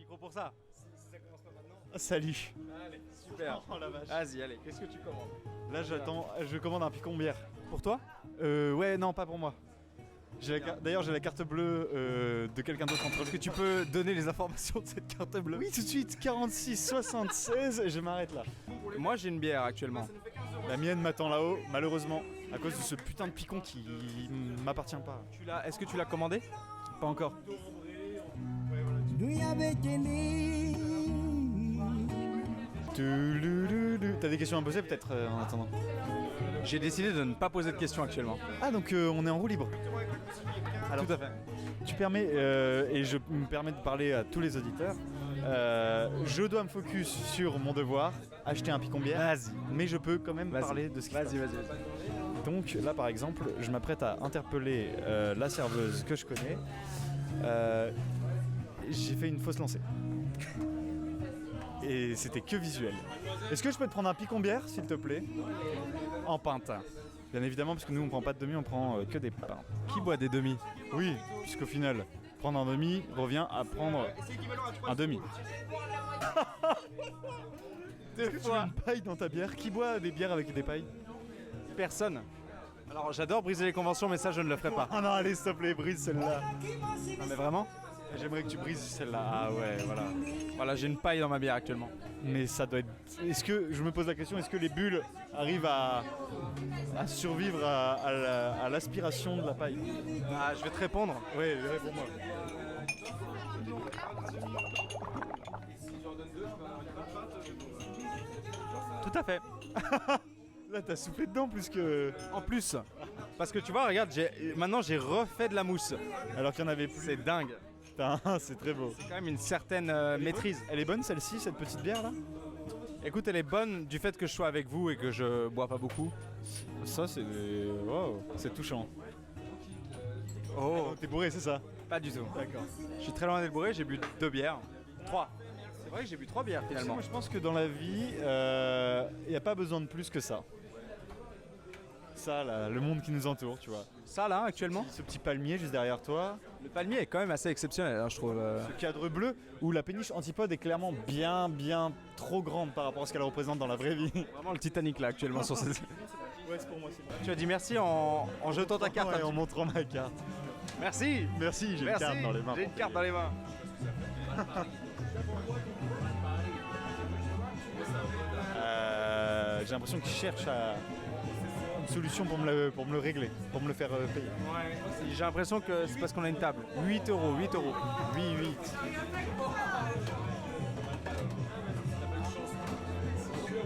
micro pour ça. Si ça commence pas maintenant. Salut. Allez, super. Oh la vache. Vas-y, allez, qu'est-ce que tu commandes? Là je commande un picon bière. Pour toi? Ouais, non, pas pour moi. D'ailleurs, j'ai la carte bleue de quelqu'un d'autre entre. Est-ce que tu peux donner les informations de cette carte bleue? Oui, tout de suite, 46 76, et je m'arrête là. Moi j'ai une bière actuellement. La mienne m'attend là-haut, malheureusement, à cause de ce putain de picon qui m'appartient pas. Est-ce que tu l'as commandé? Pas encore. T'as des questions à me poser peut-être en attendant? J'ai décidé de ne pas poser de questions actuellement. Ah, donc on est en roue libre. Alors, tout à fait. Tu permets, et je me permets de parler à tous les auditeurs, je dois me focus sur mon devoir, acheter un picon bière. Vas-y. Mais je peux quand même parler de ce qui se passe. Vas-y. Donc là par exemple, je m'apprête à interpeller la serveuse que je connais. J'ai fait une fausse lancée. Et c'était que visuel. Est-ce que je peux te prendre un picon bière s'il te plaît? En pinte. Bien évidemment, parce que nous on prend pas de demi, on prend que des pintes. Qui boit des demi? Oui, puisqu'au final, prendre un demi revient à prendre un demi. Est-ce que tu mets une paille dans ta bière? Qui boit des bières avec des pailles? Personne. Alors j'adore briser les conventions, mais ça je ne le ferai pas. Ah non, allez, s'il te plaît, brise celle-là. Non mais vraiment? J'aimerais que tu brises celle-là. Ah ouais, voilà. Voilà, j'ai une paille dans ma bière actuellement. Mais ça doit être... Est-ce que, je me pose la question, est-ce que les bulles arrivent à survivre à l'aspiration de la paille? Ah, je vais te répondre. Oui, réponds-moi. Tout à fait. Là, t'as soufflé dedans plus que... En plus, parce que tu vois, regarde, maintenant j'ai refait de la mousse. Alors qu'il y en avait plus. C'est dingue. Putain, c'est très beau. C'est quand même une certaine maîtrise. Elle est bonne celle-ci, cette petite bière là? Écoute, elle est bonne du fait que je sois avec vous et que je bois pas beaucoup. Ça, c'est... Wow, c'est touchant. Oh, T'es bourré, c'est ça? pas du tout. D'accord. Je suis très loin d'être bourré, j'ai bu 2 bières. 3. C'est vrai que j'ai bu 3 bières finalement. Moi, je pense que dans la vie, il n'y a pas besoin de plus que ça. Ça, là, le monde qui nous entoure, tu vois. Ça là, actuellement, Ce petit palmier juste derrière toi. le palmier est quand même assez exceptionnel, hein, je trouve. Ce cadre bleu où la péniche antipode est clairement bien trop grande par rapport à ce qu'elle représente dans la vraie vie. Vraiment le Titanic là actuellement sur cette... Ouais, c'est pour moi, c'est Tu as dit merci en jetant ta carte. Ouais, en montrant ma carte. Merci. Merci, j'ai une Merci. carte dans les mains. J'ai une carte dans les mains. J'ai l'impression qu'ils cherchent une solution pour me le régler, pour me le faire payer. Ouais. J'ai l'impression que c'est parce qu'on a une table. 8 euros. 8.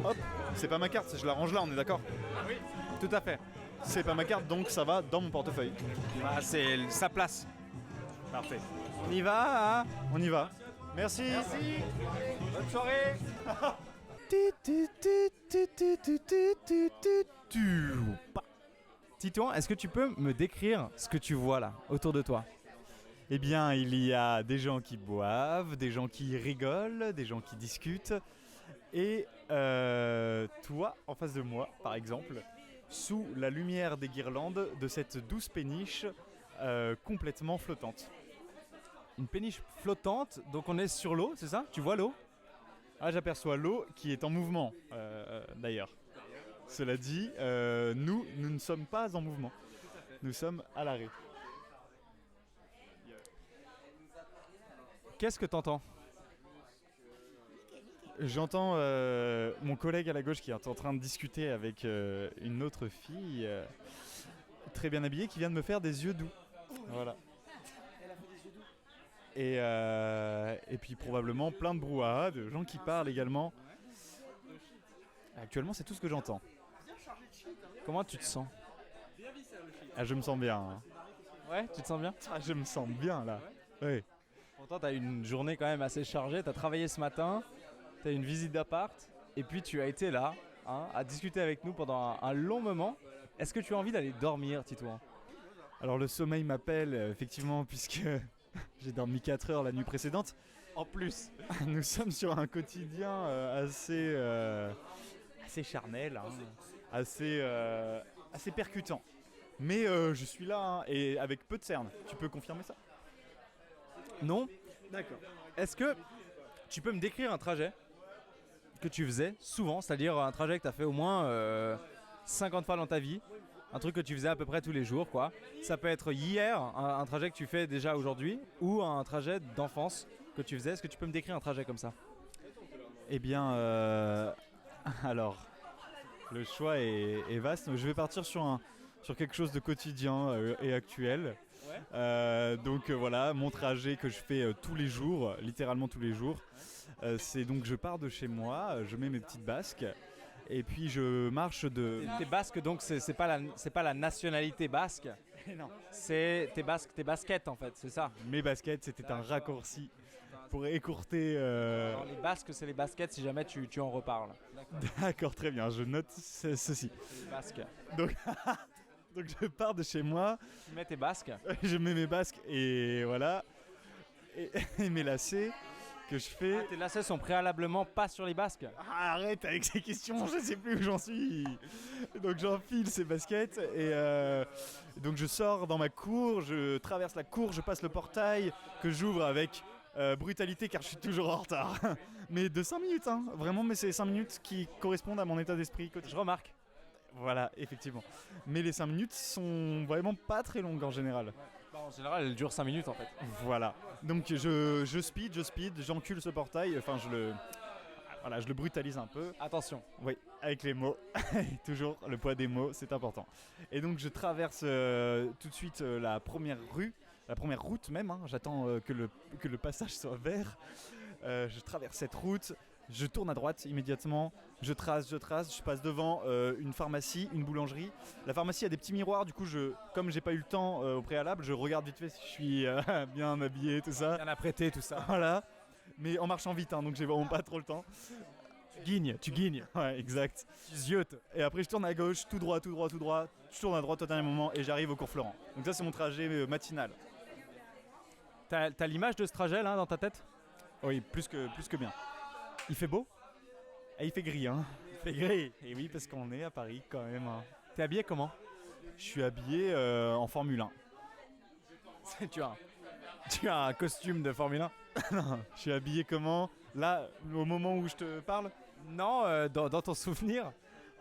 Hop, c'est pas ma carte, je la range là, on est d'accord? Oui. Tout à fait. C'est pas ma carte, donc ça va dans mon portefeuille. Ah, c'est sa place. Parfait. On y va, hein? On y va. Merci. Bonne soirée. Titouan, est-ce que tu peux me décrire ce que tu vois là, autour de toi? Eh bien, il y a des gens qui boivent, des gens qui rigolent, des gens qui discutent. Et toi, en face de moi, par exemple, sous la lumière des guirlandes de cette douce péniche complètement flottante. Une péniche flottante, donc on est sur l'eau, c'est ça? Tu vois l'eau? Ah, j'aperçois l'eau qui est en mouvement, d'ailleurs. Cela dit, nous ne sommes pas en mouvement. Nous sommes à l'arrêt. Qu'est-ce que t'entends? J'entends mon collègue à la gauche qui est en train de discuter avec une autre fille très bien habillée qui vient de me faire des yeux doux. Voilà. Et puis probablement plein de brouhaha, de gens qui parlent également. Actuellement, c'est tout ce que j'entends. Comment tu te sens? Ah, je me sens bien. Hein. Ouais, tu te sens bien? Ah, je me sens bien là. Ouais. Pourtant, t'as eu une journée quand même assez chargée. T'as travaillé ce matin, t'as eu une visite d'appart, et puis tu as été là, hein, à discuter avec nous pendant un long moment. Est-ce que tu as envie d'aller dormir, Titouan? Alors le sommeil m'appelle, effectivement, puisque j'ai dormi 4 heures la nuit précédente. En plus. Nous sommes sur un quotidien assez charnel, hein, assez percutant. Mais je suis là, hein, et avec peu de cernes. Tu peux confirmer ça? Non. D'accord. Est-ce que Tu peux me décrire un trajet que tu faisais souvent, c'est-à-dire un trajet que tu as fait au moins 50 fois dans ta vie, un truc que tu faisais à peu près tous les jours, quoi. Ça peut être hier, un trajet que tu fais déjà aujourd'hui, ou un trajet d'enfance que tu faisais. Est-ce que tu peux me décrire un trajet comme ça? Eh bien, alors, le choix est vaste. Je vais partir sur quelque chose de quotidien et actuel. Donc voilà, mon trajet que je fais tous les jours, littéralement tous les jours, c'est donc je pars de chez moi, je mets mes petites basques et puis je marche de... Tes basques, donc c'est pas la nationalité basque, Non. c'est tes baskets en fait, c'est ça. Mes baskets, c'était un raccourci pour écourter... Alors, les basques, c'est les baskets si jamais tu en reparles. D'accord, très bien, je note ceci. C'est les basques. Donc, donc je pars de chez moi, Tu mets tes basques. je mets mes basques et voilà, et mes lacets que je fais... Ah, tes lacets sont préalablement pas sur les basques. Ah, arrête avec ces questions, je sais plus où j'en suis. Donc j'enfile ces baskets et donc je sors dans ma cour, je traverse la cour, je passe le portail que j'ouvre avec brutalité car je suis toujours en retard. Mais de 5 minutes, hein, vraiment, mais c'est 5 minutes qui correspondent à mon état d'esprit Je quotidien. remarque. Voilà, effectivement. Mais les 5 minutes sont vraiment pas très longues en général. En général, elle dure 5 minutes en fait. Voilà. Donc je speed, j'encule ce portail, enfin je le brutalise un peu. Attention. Oui, avec les mots. Toujours le poids des mots, c'est important. Et donc je traverse tout de suite la première rue, la première route même, hein. J'attends que le passage soit vert. Je traverse cette route, je tourne à droite immédiatement, je trace, je passe devant une pharmacie, une boulangerie. La pharmacie a des petits miroirs, du coup comme j'ai pas eu le temps au préalable, je regarde vite fait si je suis bien habillé, tout ça. Bien apprêté, tout ça. Voilà. Mais en marchant vite, hein, donc j'ai vraiment pas trop le temps. Tu guignes. Ouais, exact. Tu ziotes. Et après je tourne à gauche, tout droit. Je tourne à droite au dernier moment et j'arrive au cours Florent. Donc ça c'est mon trajet matinal. T'as l'image de ce trajet là dans ta tête? Oui, plus que bien. Il fait beau? Et il fait gris, hein. Il fait gris. Et oui, parce qu'on est à Paris quand même, hein. T'es habillé comment? Je suis habillé en Formule 1. Tu as un costume de Formule 1? Non, je suis habillé comment? Là, au moment où je te parle, Non, dans ton souvenir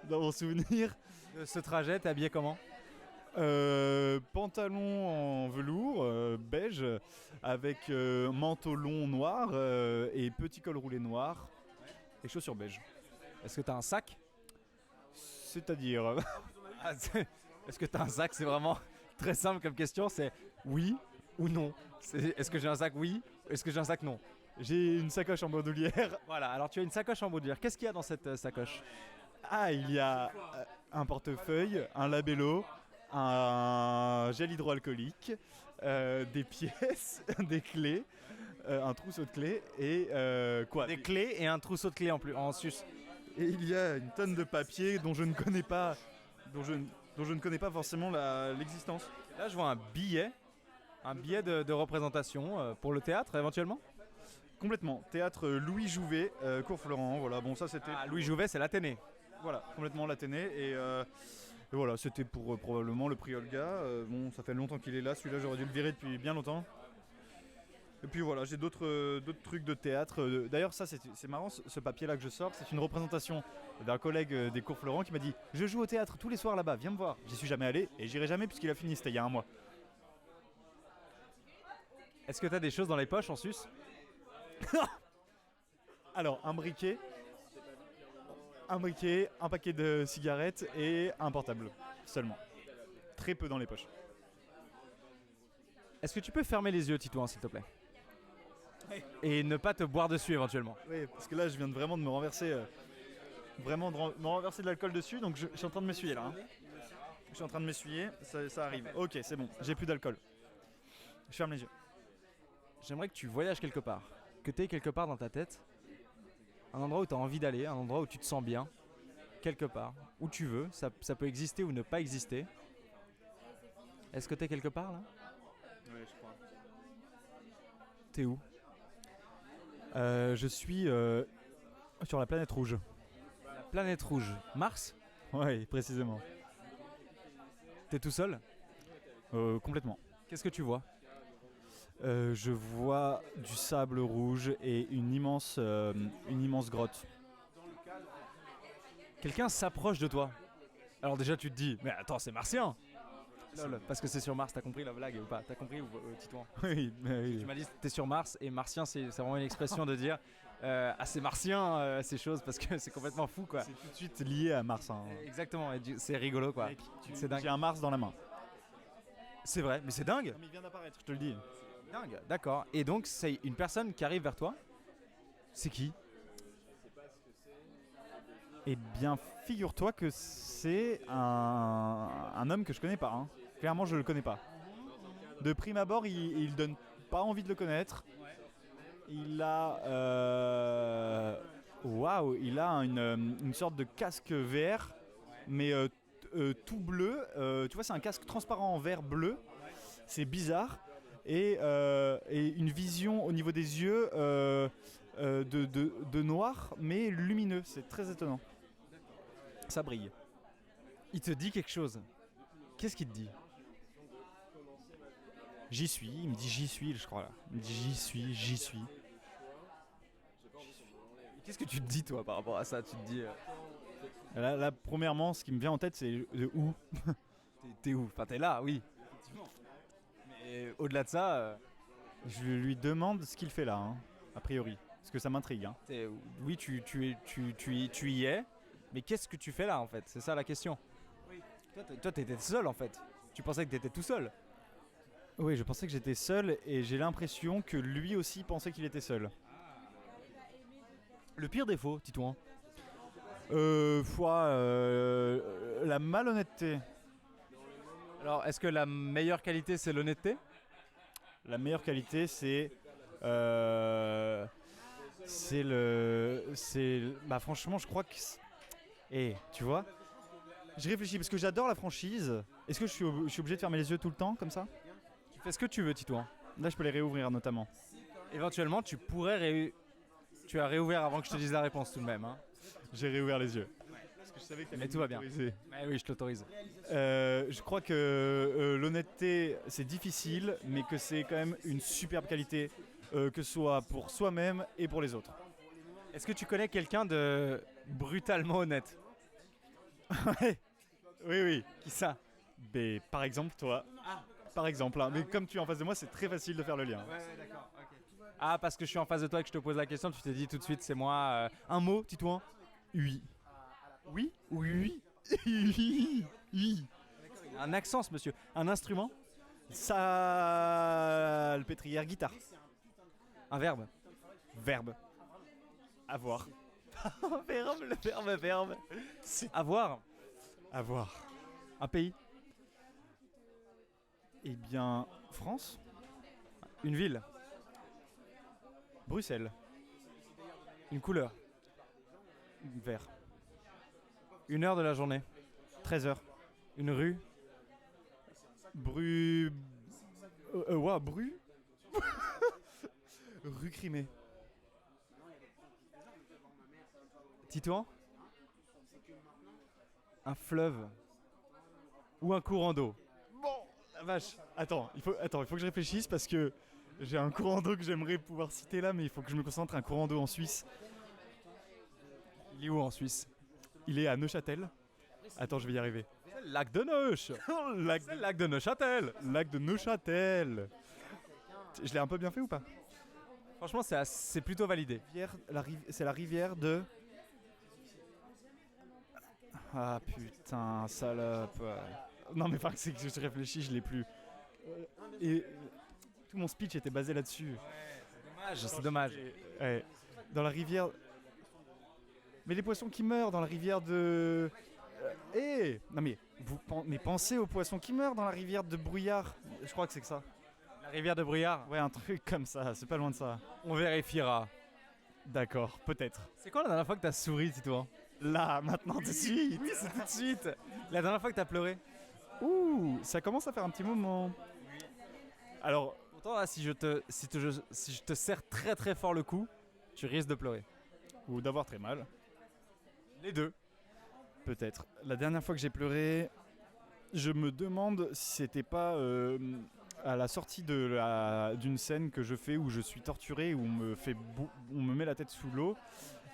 dans mon souvenir, de ce trajet, t'es habillé comment? pantalon en velours beige avec manteau long noir et petit col roulé noir et chaussures beige. Est-ce que t'as un sac? C'est-à-dire Ah, est-ce que t'as un sac? C'est vraiment très simple comme question, c'est oui ou non. Est-ce que j'ai un sac? Oui. Est-ce que j'ai un sac? Non. j'ai une sacoche en bandoulière. Voilà, alors tu as une sacoche en bandoulière. Qu'est-ce qu'il y a dans cette sacoche? Ah, il y a un portefeuille, un labello, un gel hydroalcoolique, des pièces, des clés, un trousseau de clés et quoi? Des clés et un trousseau de clés en sus. Et il y a une tonne de papiers dont je ne connais pas, dont je ne connais pas forcément l'existence. Là, je vois un billet de représentation pour le théâtre éventuellement. Complètement. Théâtre Louis Jouvet, Cours Florent. Voilà. Bon, ça c'était. Ah, Louis Jouvet, c'est l'Athénée. Voilà, complètement l'Athénée. Et voilà, c'était pour probablement le prix Olga. Bon, ça fait longtemps qu'il est là. Celui-là, j'aurais dû le virer depuis bien longtemps. Et puis voilà, j'ai d'autres trucs de théâtre. D'ailleurs, ça, c'est marrant, ce papier-là que je sors, c'est une représentation d'un collègue des Cours Florent qui m'a dit « Je joue au théâtre tous les soirs là-bas, viens me voir ». J'y suis jamais allé et j'irai jamais puisqu'il a fini, c'était il y a un mois. Est-ce que t'as des choses dans les poches en sus? Alors, un briquet, un paquet de cigarettes et un portable seulement. Très peu dans les poches. Est-ce que tu peux fermer les yeux, Titouan, s'il te plaît? Et ne pas te boire dessus éventuellement. Oui, parce que là, je viens vraiment de me renverser, me renverser de l'alcool dessus, donc je suis en train de m'essuyer là. Hein. Je suis en train de m'essuyer, ça arrive. Ok, c'est bon, j'ai plus d'alcool. Je ferme les yeux. J'aimerais que tu voyages quelque part, que tu aies quelque part dans ta tête, un endroit où tu as envie d'aller, un endroit où tu te sens bien, quelque part, où tu veux, ça peut exister ou ne pas exister. Est-ce que tu es quelque part là? Oui, je crois. T'es où? Je suis sur la planète rouge. La planète rouge. Mars? Oui, précisément. T'es tout seul? Complètement. Qu'est-ce que tu vois? Je vois du sable rouge et une immense grotte. Quelqu'un s'approche de toi. Alors déjà tu te dis, mais attends, c'est martien. Lol, parce que c'est sur Mars, t'as compris la blague ou pas? T'as compris ou Titouan? Oui, oui. Tu m'as dit t'es sur Mars et martien c'est vraiment une expression de dire ah c'est martien ces choses parce que c'est complètement fou quoi. C'est tout de suite lié à Mars. Hein. Exactement, et c'est rigolo quoi. Mec, C'est dingue. J'ai un Mars dans la main. C'est vrai, mais c'est dingue. Non, mais il vient d'apparaître, je te le dis. Dingue, d'accord. Et donc c'est une personne qui arrive vers toi. C'est qui? Eh bien, figure-toi que c'est un homme que je connais pas. Hein. Clairement, je le connais pas. De prime abord, il donne pas envie de le connaître. Il a, waouh, il a une sorte de casque VR, mais tout bleu. Tu vois, c'est un casque transparent en verre bleu. C'est bizarre. Et une vision au niveau des yeux de noir, mais lumineux. C'est très étonnant. Ça brille. Il te dit quelque chose. Qu'est-ce qu'il te dit? J'y suis, il me dit j'y suis, je crois là. Il me dit j'y suis. Qu'est-ce que tu te dis toi par rapport à ça? Tu te dis Là, premièrement, ce qui me vient en tête, c'est de où. t'es où? Enfin t'es là, oui. Mais au-delà de ça, Je lui demande ce qu'il fait là, hein, a priori. Parce que ça m'intrigue. Hein. oui tu y es. Mais qu'est-ce que tu fais là en fait? C'est ça la question. Toi t'étais seul en fait. Tu pensais que t'étais tout seul. Oui, je pensais que j'étais seul et j'ai l'impression que lui aussi pensait qu'il était seul. Le pire défaut, Titouan. La malhonnêteté. Alors est-ce que la meilleure qualité c'est l'honnêteté? La meilleure qualité, c'est bah franchement, je crois que. Et tu vois, je réfléchis parce que j'adore la franchise. Est-ce que je suis obligé de fermer les yeux tout le temps comme ça? Tu fais ce que tu veux, Titouan. Là, je peux les réouvrir notamment. Éventuellement, tu pourrais tu as réouvert avant que je te dise la réponse tout de même. Hein. J'ai réouvert les yeux. Parce que je savais que Mais tout va bien. m'autoriser. Oui, je t'autorise. Je crois que l'honnêteté, c'est difficile, mais que c'est quand même une superbe qualité, que ce soit pour soi-même et pour les autres. Est-ce que tu connais quelqu'un de brutalement honnête? Ouais. Oui. Qui ça? Mais par exemple, toi. Par exemple, hein. Mais comme tu es en face de moi, c'est très facile de faire le lien. Ouais, d'accord. Ok. Ah, parce que je suis en face de toi et que je te pose la question, tu t'es dit tout de suite, c'est moi. Un mot, Titouan? Oui. Oui? Oui. Oui. Un accent, ce monsieur. Un instrument? Salpêtrière, guitare. Un verbe? Verbe. Avoir. Le verbe. Avoir? Avoir. Un pays? Eh bien, France. Une ville? Bruxelles. Une couleur? Vert. Une heure de la journée? 13h. Une rue? Bru. Bru. Rue Crimée. Titouan? Un fleuve? Ou un courant d'eau? Bon, la vache. Attends, il faut que je réfléchisse parce que j'ai un courant d'eau que j'aimerais pouvoir citer là, mais il faut que je me concentre. Un courant d'eau en Suisse. Il est où en Suisse? Il est à Neuchâtel. Attends, je vais y arriver. C'est le lac de Neuch. C'est le lac de Neuchâtel. Lac de Neuchâtel. Je l'ai un peu bien fait ou pas? Franchement, c'est plutôt validé. C'est la rivière de. Ah putain, salope. Non mais pas que c'est que je réfléchis, je l'ai plus. Et tout mon speech était basé là-dessus. C'est dommage. Ouais. Dans la rivière. Mais les poissons qui meurent dans la rivière de. Non mais mais pensez aux poissons qui meurent dans la rivière de Brouillard. Je crois que c'est que ça. La rivière de Brouillard? Ouais, un truc comme ça. C'est pas loin de ça. On vérifiera. D'accord, peut-être. C'est quand la dernière fois que t'as souri, Titouan? Là, maintenant, tout de suite. Oui, c'est tout de suite. La dernière fois que t'as pleuré? Ouh, ça commence à faire un petit moment. Alors, pourtant là, si je te serre très très fort le cou, tu risques de pleurer. Ou d'avoir très mal. Les deux. Peut-être. La dernière fois que j'ai pleuré, je me demande si c'était pas à la sortie d'une scène que je fais où je suis torturé, où on me met la tête sous l'eau.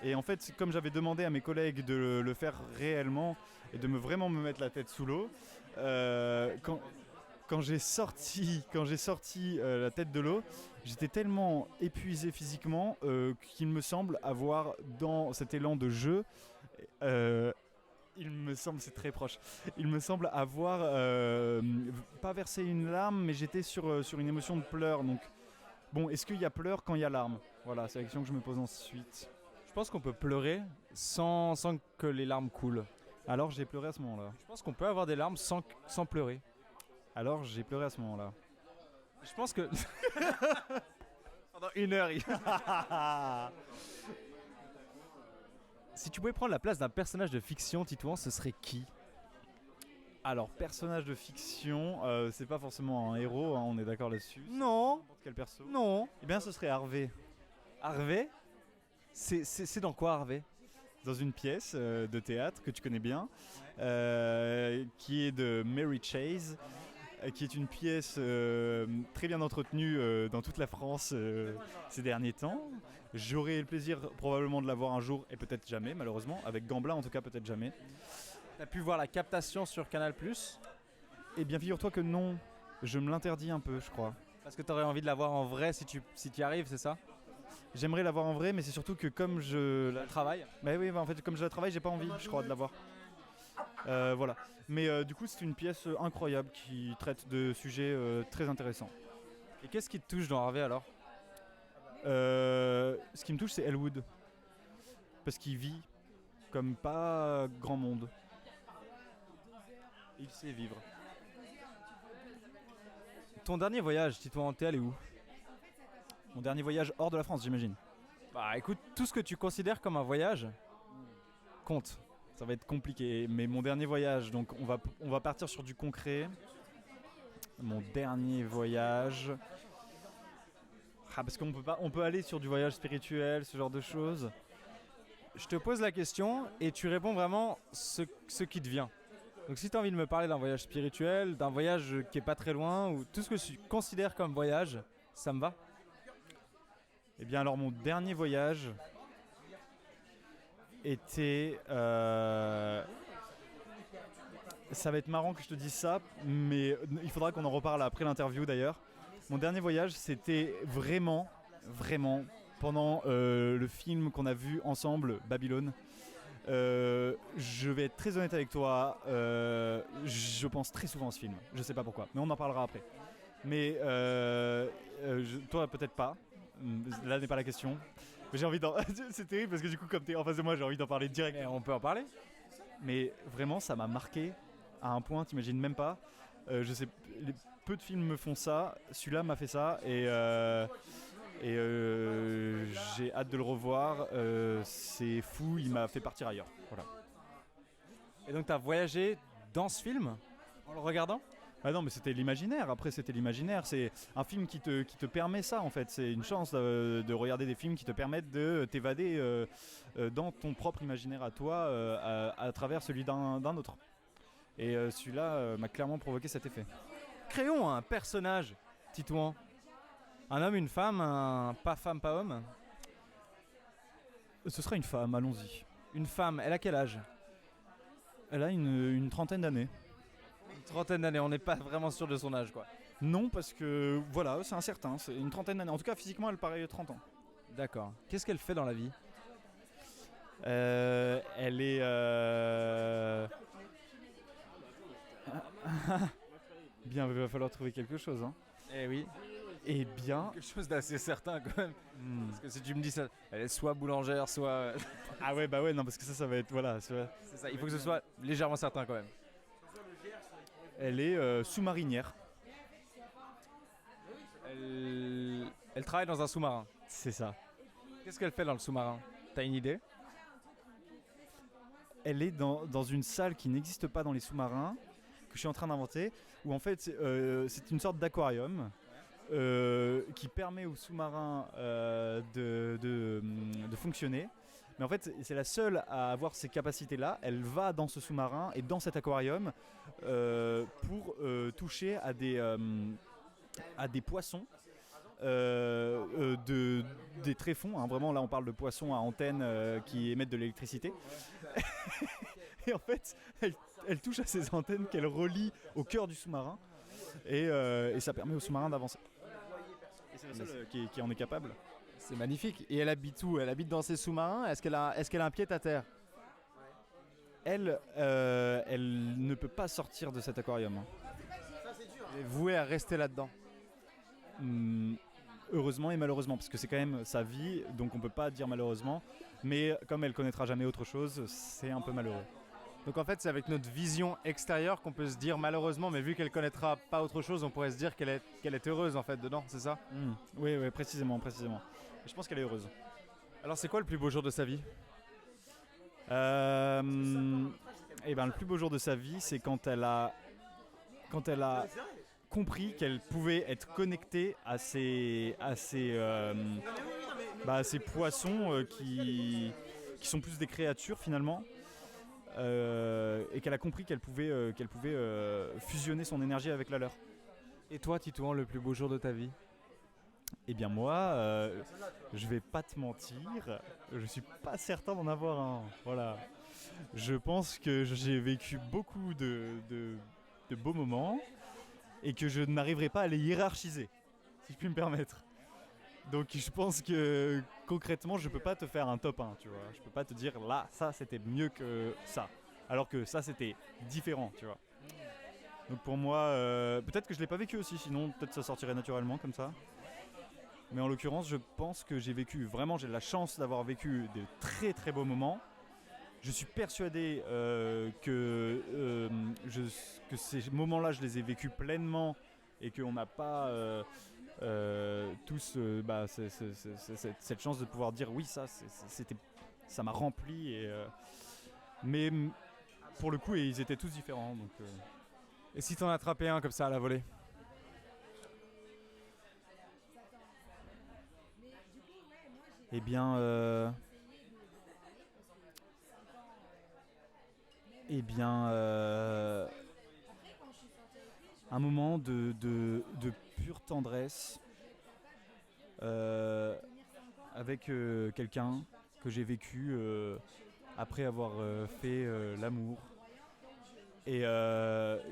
Et en fait, comme j'avais demandé à mes collègues de le faire réellement et de vraiment me mettre la tête sous l'eau, quand j'ai sorti la tête de l'eau, j'étais tellement épuisé physiquement qu'il me semble avoir, dans cet élan de jeu, il me semble, c'est très proche, il me semble avoir pas versé une larme, mais j'étais sur une émotion de pleurs. Donc, bon, est-ce qu'il y a pleurs quand il y a larmes? Voilà, c'est la question que je me pose ensuite. Je pense qu'on peut pleurer sans que les larmes coulent. Alors j'ai pleuré à ce moment-là. Je pense qu'on peut avoir des larmes sans pleurer. Alors j'ai pleuré à ce moment-là. Je pense que... Pendant 1 heure, Si tu pouvais prendre la place d'un personnage de fiction, Titouan, ce serait qui? Alors, personnage de fiction, c'est pas forcément un héros, hein, on est d'accord là-dessus. Non. N'importe quel perso. Non. Eh bien, ce serait Harvey. Harvey? C'est dans quoi, Harvey? Dans une pièce de théâtre que tu connais bien, qui est de Mary Chase, qui est une pièce très bien entretenue dans toute la France ces derniers temps. J'aurai le plaisir probablement de la voir un jour, et peut-être jamais, malheureusement. Avec Gamblin, en tout cas, peut-être jamais. T'as pu voir la captation sur Canal+? Eh bien, figure-toi que non. Je me l'interdis un peu, je crois. Parce que t'aurais envie de la voir en vrai si tu y arrives, c'est ça? J'aimerais la voir en vrai, mais c'est surtout que comme je la travaille. Bah oui, en fait, comme je la travaille, j'ai pas envie, je crois, de la voir. Voilà. Mais du coup, c'est une pièce incroyable qui traite de sujets très intéressants. Et qu'est-ce qui te touche dans Harvey alors? Ce qui me touche, c'est Elwood. Parce qu'il vit comme pas grand monde. Il sait vivre. Ton dernier voyage, Titouan, t'es allé où? Mon dernier voyage hors de la France, j'imagine. Bah écoute, tout ce que tu considères comme un voyage compte. Ça va être compliqué, mais mon dernier voyage, donc on va partir sur du concret. Mon dernier voyage... Ah, parce on peut aller sur du voyage spirituel, ce genre de choses. Je te pose la question et tu réponds vraiment ce qui te vient. Donc si tu as envie de me parler d'un voyage spirituel, d'un voyage qui est pas très loin, ou tout ce que tu considères comme voyage, ça me va. Eh bien alors mon dernier voyage était... Ça va être marrant que je te dise ça, mais il faudra qu'on en reparle après l'interview d'ailleurs. Mon dernier voyage, c'était vraiment, pendant le film qu'on a vu ensemble, Babylone. Je vais être très honnête avec toi, je pense très souvent à ce film. Je sais pas pourquoi, mais on en parlera après. Mais toi, peut-être pas. Là n'est pas la question. Mais j'ai envie d'en... C'est terrible parce que du coup, comme tu es en face de moi, j'ai envie d'en parler direct. Mais on peut en parler. Mais vraiment, ça m'a marqué à un point, t'imagines même pas. Je sais, peu de films me font ça. Celui-là m'a fait ça et j'ai hâte de le revoir. C'est fou, il m'a fait partir ailleurs. Voilà. Et donc, tu as voyagé dans ce film en le regardant? Ah non, mais c'était l'imaginaire. Après, c'était l'imaginaire. C'est un film qui te permet ça, en fait. C'est une chance de regarder des films qui te permettent de t'évader dans ton propre imaginaire à toi, à travers celui d'un autre. Et celui-là m'a clairement provoqué cet effet. Créons un personnage, Titouan. Un homme, une femme, pas femme, pas homme. Ce sera une femme, allons-y. Une femme, elle a quel âge? Elle a une trentaine d'années. Une trentaine d'années, on n'est pas vraiment sûr de son âge, quoi. Non, parce que voilà, c'est incertain, c'est une trentaine d'années. En tout cas, physiquement, elle paraît 30 ans. D'accord. Qu'est-ce qu'elle fait dans la vie? Elle est... Bien, il va falloir trouver quelque chose. Hein. Eh oui. Eh bien... Quelque chose d'assez certain, quand même. Parce que si tu me dis ça, elle est soit boulangère, soit... Ah ouais, bah ouais, non, parce que ça va être... Voilà, c'est ça, il faut que ce soit légèrement certain, quand même. Elle est sous-marinière. Elle travaille dans un sous-marin. C'est ça. Qu'est-ce qu'elle fait dans le sous-marin? T'as une idée? Elle est dans une salle qui n'existe pas dans les sous-marins, que je suis en train d'inventer, où en fait c'est une sorte d'aquarium qui permet aux sous-marins de fonctionner. Mais en fait, c'est la seule à avoir ces capacités-là. Elle va dans ce sous-marin et dans cet aquarium pour toucher à à des poissons, des tréfonds, hein, vraiment là on parle de poissons à antenne qui émettent de l'électricité. Et en fait, elle touche à ces antennes qu'elle relie au cœur du sous-marin et ça permet au sous-marin d'avancer. Et c'est la seule qui en est capable. C'est magnifique. Et elle habite où? Elle habite dans ses sous-marins? Est-ce qu'elle a un pied à terre? Elle ne peut pas sortir de cet aquarium. Elle est vouée à rester là-dedans. Heureusement et malheureusement, parce que c'est quand même sa vie, donc on peut pas dire malheureusement, mais comme elle connaîtra jamais autre chose, c'est un peu malheureux. Donc en fait, c'est avec notre vision extérieure qu'on peut se dire malheureusement, mais vu qu'elle connaîtra pas autre chose, on pourrait se dire qu'elle est heureuse en fait dedans, c'est ça? Oui, précisément. Je pense qu'elle est heureuse. Alors c'est quoi le plus beau jour de sa vie? Et ben le plus beau jour de sa vie, c'est quand elle a compris qu'elle pouvait être connectée à ces poissons qui sont plus des créatures finalement, et qu'elle a compris qu'elle pouvait fusionner son énergie avec la leur. Et toi, Titouan, le plus beau jour de ta vie? Eh bien moi, je vais pas te mentir, je suis pas certain d'en avoir un. Voilà. Je pense que j'ai vécu beaucoup de beaux moments et que je n'arriverai pas à les hiérarchiser, si je puis me permettre. Donc je pense que concrètement, je peux pas te faire un top 1, tu vois. Je peux pas te dire là, ça c'était mieux que ça, alors que ça c'était différent, tu vois. Donc pour moi, peut-être que je l'ai pas vécu aussi, sinon peut-être ça sortirait naturellement comme ça. Mais en l'occurrence, je pense que j'ai la chance d'avoir vécu de très très beaux moments. Je suis persuadé que ces moments-là, je les ai vécus pleinement et qu'on n'a pas tous cette chance de pouvoir dire oui, ça m'a rempli. Mais pour le coup, ils étaient tous différents. Donc, Et si t'en as attrapé un comme ça à la volée? Eh bien, un moment de pure tendresse avec quelqu'un que j'ai vécu après avoir fait l'amour. Et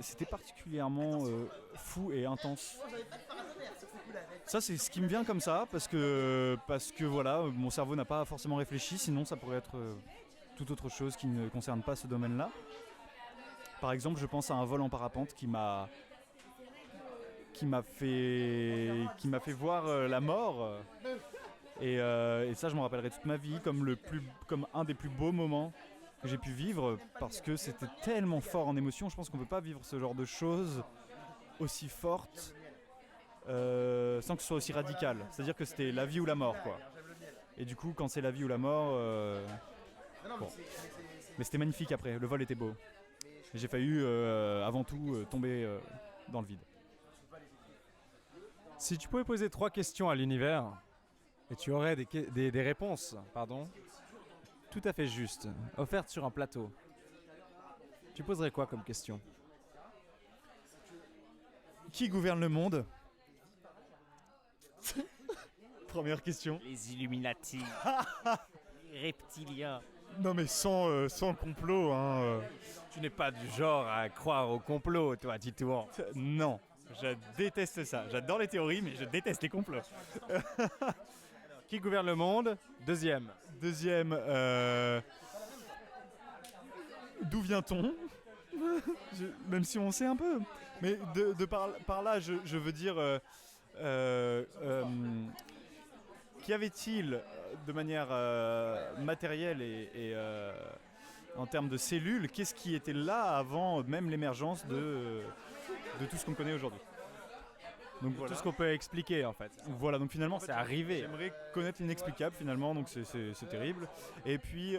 c'était particulièrement fou et intense. Ça, c'est ce qui me vient comme ça, parce que voilà, mon cerveau n'a pas forcément réfléchi, sinon ça pourrait être toute autre chose qui ne concerne pas ce domaine-là. Par exemple, je pense à un vol en parapente qui m'a fait voir la mort. Et ça, je m'en rappellerai toute ma vie comme un des plus beaux moments que j'ai pu vivre, parce que c'était tellement fort en émotion. Je pense qu'on ne peut pas vivre ce genre de choses aussi fortes sans que ce soit aussi radical. C'est-à-dire que c'était la vie ou la mort, quoi. Et du coup, quand c'est la vie ou la mort, bon. Mais c'était magnifique après, le vol était beau. Et j'ai failli, avant tout, tomber dans le vide. Si tu pouvais poser 3 questions à l'univers, et tu aurais des réponses, tout à fait justes, offertes sur un plateau, tu poserais quoi comme question? Qui gouverne le monde? Première question. Les Illuminati. Les reptiliens. Non mais sans complot, hein. Tu n'es pas du genre à croire au complot, toi, Titouan. Non, je déteste ça. J'adore les théories, mais je déteste les complots. Qui gouverne le monde? Deuxième, d'où vient-on? Même si on sait un peu. Mais par là, je veux dire... qu'y avait-il de manière matérielle et en termes de cellules, qu'est-ce qui était là avant même l'émergence de tout ce qu'on connaît aujourd'hui? Donc voilà. Tout ce qu'on peut expliquer en fait. Voilà, donc finalement c'est arrivé. J'aimerais connaître l'inexplicable finalement, donc c'est terrible. Et puis,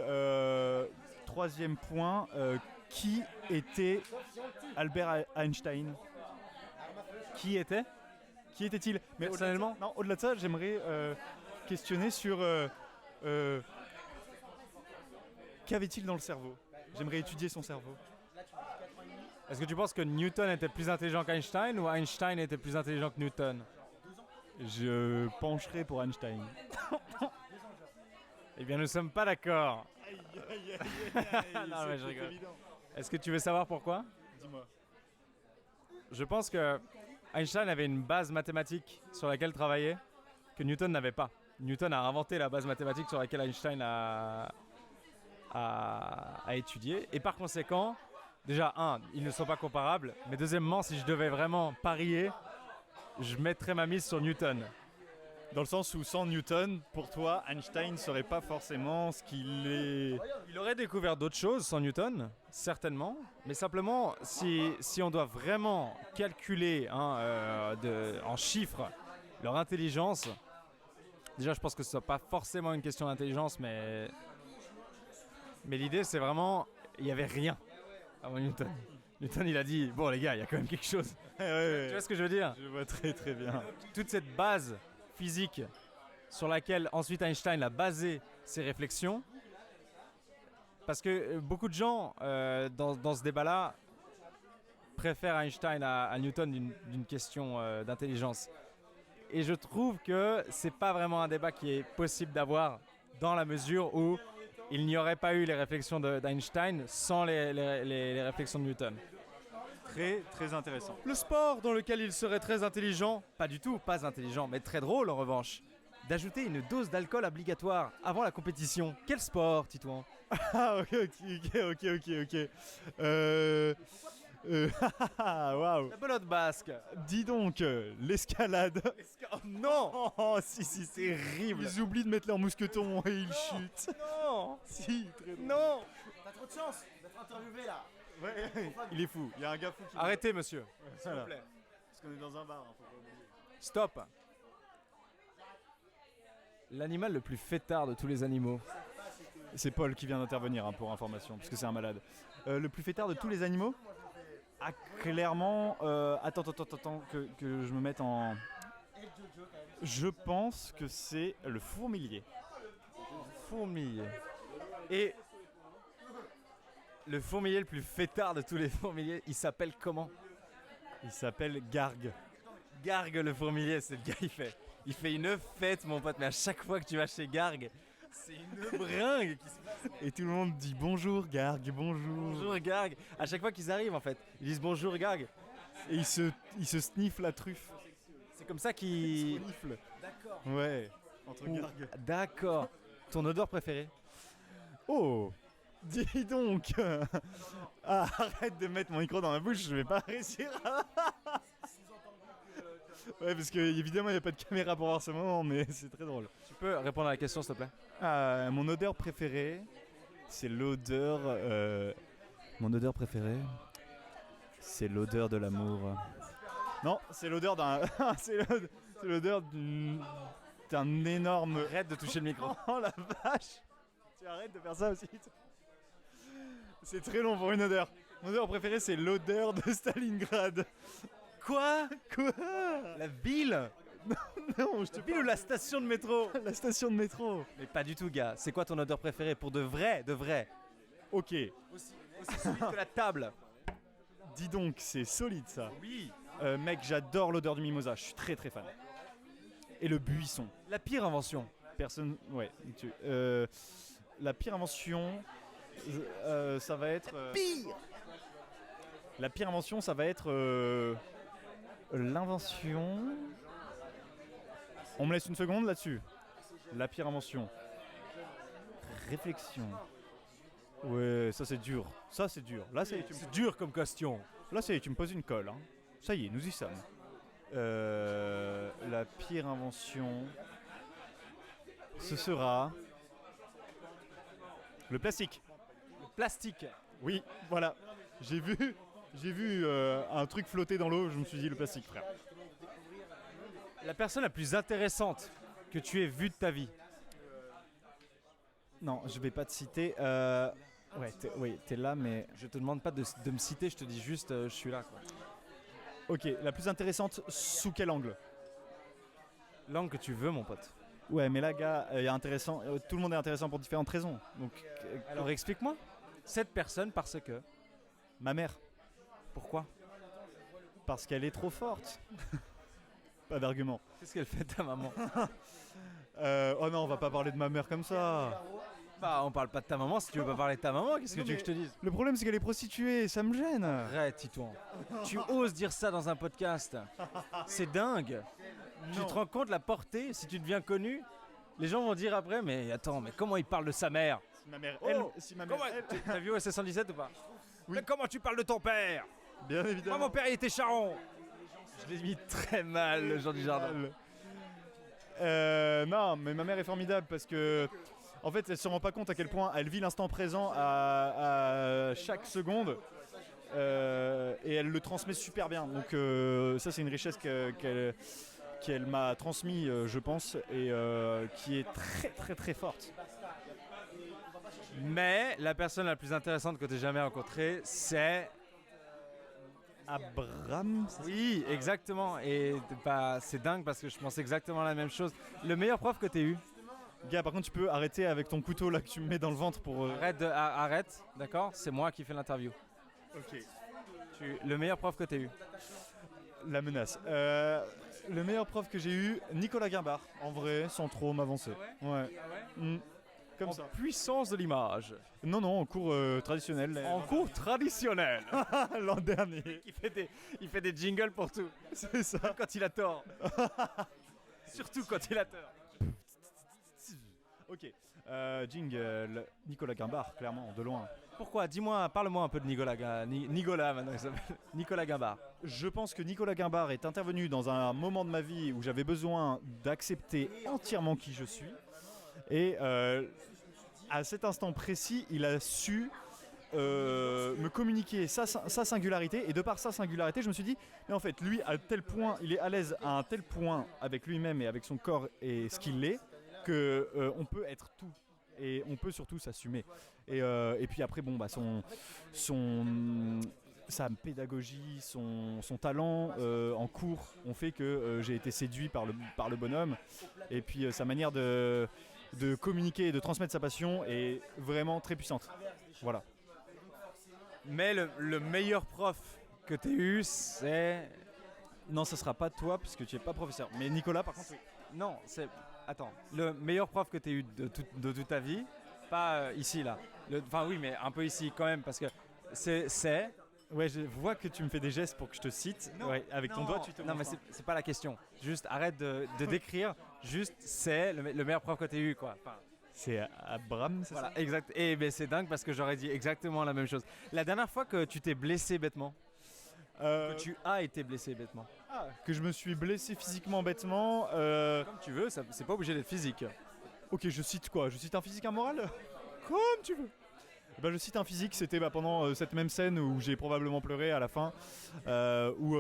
troisième point, qui était Albert Einstein? Qui était-il? Mais personnellement, au-delà de ça, j'aimerais questionner sur qu'avait-il dans le cerveau? J'aimerais étudier son cerveau. Est-ce que tu penses que Newton était plus intelligent qu'Einstein ou Einstein était plus intelligent que Newton? Je pencherai pour Einstein. Eh bien, nous ne sommes pas d'accord. Non, mais je rigole. Est-ce que tu veux savoir pourquoi? Dis-moi. Je pense que Einstein avait une base mathématique sur laquelle travailler que Newton n'avait pas. Newton a inventé la base mathématique sur laquelle Einstein a étudié. Et par conséquent, déjà, ils ne sont pas comparables. Mais deuxièmement, si je devais vraiment parier, je mettrais ma mise sur Newton. Dans le sens où sans Newton, pour toi, Einstein ne serait pas forcément ce qu'il est. Il aurait découvert d'autres choses sans Newton, certainement. Mais simplement, si on doit vraiment calculer en chiffres leur intelligence, déjà je pense que ce n'est pas forcément une question d'intelligence, mais l'idée c'est vraiment, il n'y avait rien avant Newton. Newton il a dit, bon les gars, il y a quand même quelque chose. Tu vois ce que je veux dire? Je vois très très bien. Toute cette base physique sur laquelle ensuite Einstein a basé ses réflexions. Parce que beaucoup de gens dans ce débat-là préfèrent Einstein à Newton d'une question d'intelligence. Et je trouve que c'est pas vraiment un débat qui est possible d'avoir dans la mesure où il n'y aurait pas eu les réflexions d'Einstein sans les réflexions de Newton. Très très intéressant. Le sport dans lequel il serait très intelligent, pas du tout, pas intelligent, mais très drôle en revanche, d'ajouter une dose d'alcool obligatoire avant la compétition. Quel sport, Titouan? Ah ok. Waouh. La pelote basque. Dis donc, l'escalade. Oh non. Oh si c'est terrible. Ils oublient de mettre leur mousqueton et ils chutent. Non. Si, très drôle. Non. T'as trop de chance d'être interviewé là. Ouais, il est fou. Il y a un gars fou qui. Arrêtez, monsieur. S'il Voilà. vous plaît. Parce qu'on est dans un bar. Hein, faut pas oublier. Stop. L'animal le plus fêtard de tous les animaux. C'est Paul qui vient d'intervenir hein, pour information, parce que c'est un malade. Le plus fêtard de tous les animaux? Ah, clairement. Attends, que je me mette en. Je pense que c'est le fourmilier. Fourmilier. Et le fourmilier le plus fêtard de tous les fourmiliers, il s'appelle comment? Il s'appelle Gargue. Gargue le fourmilier, c'est le gars, il fait une fête, mon pote, mais à chaque fois que tu vas chez Gargue, c'est une bringue qui se passe. Et tout le monde dit bonjour Gargue, bonjour. Bonjour Gargue. À chaque fois qu'ils arrivent, en fait, ils disent bonjour Gargue. Et il se sniffe la truffe. C'est comme ça qu'ils. Sniffe. D'accord. Ouais. Entre Ouh, Gargue. D'accord. Ton odeur préférée? Oh, dis donc. Ah, arrête de mettre mon micro dans ma bouche, je vais pas réussir. Ouais, parce que évidemment il n'y a pas de caméra pour voir ce moment, mais c'est très drôle. Tu peux répondre à la question, s'il te plaît? Mon odeur préférée, c'est l'odeur. Mon odeur préférée, c'est l'odeur de l'amour. Non, c'est l'odeur d'un. c'est l'odeur d'un énorme. Arrête de toucher le micro. Oh la vache! Tu arrêtes de faire ça aussi. C'est très long pour une odeur. Mon odeur préférée, c'est l'odeur de Stalingrad. Quoi? Quoi? La ville? Non, je te La ville ou la station de métro? la station de métro. Mais pas du tout, gars. C'est quoi ton odeur préférée pour de vrai, de vrai? Ok. Aussi solide que la table. Dis donc, c'est solide ça. Oui. Mec, j'adore l'odeur du mimosa. Je suis très très fan. Et le buisson. La pire invention. Personne. Ouais. La pire invention, ça va être. Pire. La pire invention, ça va être l'invention. On me laisse une seconde là-dessus. La pire invention. Réflexion. Ouais, ça c'est dur. Ça c'est dur. Là, ça y est, C'est dur comme question. là, ça y est, tu me poses une colle. Hein. Ça y est, nous y sommes. La pire invention, ce sera le plastique. Plastique. Oui, voilà. J'ai vu un truc flotter dans l'eau, je me suis dit le plastique, frère. La personne la plus intéressante que tu aies vue de ta vie. Non, je vais pas te citer. Ouais, t'es là, mais. Je te demande pas de me citer, je te dis juste je suis là, quoi. Ok, la plus intéressante, sous quel angle? L'angle que tu veux, mon pote. Ouais, mais là, gars, y a intéressant. Tout le monde est intéressant pour différentes raisons. Donc, Alors explique-moi. Cette personne parce que. ma mère. Pourquoi? Parce qu'elle est trop forte. Pas d'argument. Qu'est-ce qu'elle fait ta maman? Oh non, on va pas parler de ma mère comme ça. Bah on parle pas de ta maman, si tu veux pas parler de ta maman, qu'est-ce que Non, tu veux mais- que je te dise? Le problème, c'est qu'elle est prostituée, ça me gêne. Arrête, Titouan. Tu oses dire ça dans un podcast? C'est dingue. Tu te rends compte la portée, si tu deviens connu? Les gens vont dire après, mais attends, mais comment il parle de sa mère? Si ma mère, Oh, si ma mère, Comment T'as vu OSS 117 ou pas? Oui. Mais comment tu parles de ton père? bien Moi évidemment. mon père il était charron. Je l'ai mis très mal, le Jean du Jardin. Non, mais ma mère est formidable parce que, en fait, elle se rend pas compte à quel point elle vit l'instant présent à chaque seconde. Et elle le transmet super bien. Donc ça, c'est une richesse qu'elle m'a transmis, je pense, et qui est très très très forte. Mais la personne la plus intéressante que tu aies jamais rencontrée, c'est... Abraham, Oui, exactement. Et bah, c'est dingue parce que je pense exactement la même chose. Le meilleur prof que tu aies eu, gars, par contre, tu peux arrêter avec ton couteau là que tu me mets dans le ventre pour. arrête, d'accord? C'est moi qui fais l'interview. Ok. Le meilleur prof que tu aies eu. La menace. Le meilleur prof que j'ai eu, Nicolas Guimbard, en vrai, sans trop m'avancer. Ouais. Mm. Comme En ça. puissance de l'image. Non, non, en cours traditionnel. En cours traditionnel. L'an dernier. Il fait des jingles pour tout. C'est ça. Même quand il a tort. Surtout quand il a tort. Ok. Jingle. Nicolas Guimbard, clairement, de loin. Pourquoi? Dis-moi, parle-moi un peu de Nicolas maintenant il s'appelle. Nicolas Guimbard. Je pense que Nicolas Guimbard est intervenu dans un moment de ma vie où j'avais besoin d'accepter entièrement qui je suis. Et à cet instant précis, il a su me communiquer sa singularité. Et de par sa singularité, je me suis dit, mais en fait, lui, à tel point, il est à l'aise à un tel point avec lui-même et avec son corps et ce qu'il est, que on peut être tout. Et on peut surtout s'assumer. Et puis après, bon, bah, sa pédagogie, son talent en cours ont fait que j'ai été séduit par le bonhomme. Et puis sa manière de communiquer et de transmettre sa passion est vraiment très puissante. Voilà. Mais le meilleur prof que tu aies eu, c'est... Non, ce sera pas toi puisque tu n'es pas professeur. Mais Nicolas, par contre, oui. Non, c'est... Attends. Le meilleur prof que tu aies eu de toute ta vie, pas ici, là. Enfin oui, mais un peu ici quand même, parce que c'est... Ouais, je vois que tu me fais des gestes pour que je te cite. Non, Ouais, avec ton non, doigt, tu te Non, mais montres. c'est pas la question. Juste arrête de décrire. Juste, c'est le meilleur prof que tu aies eu, quoi. Enfin, C'est Abraham, c'est voilà, exact. Et ben, c'est dingue parce que j'aurais dit exactement la même chose. La dernière fois que tu t'es blessé bêtement, ça que tu as été blessé bêtement, que je me suis blessé physiquement bêtement. comme tu veux, c'est pas obligé d'être physique. Ok, je cite quoi? Je cite un physique, un moral? Comme tu veux. Bah, je cite un physique, c'était pendant cette même scène où j'ai probablement pleuré à la fin, où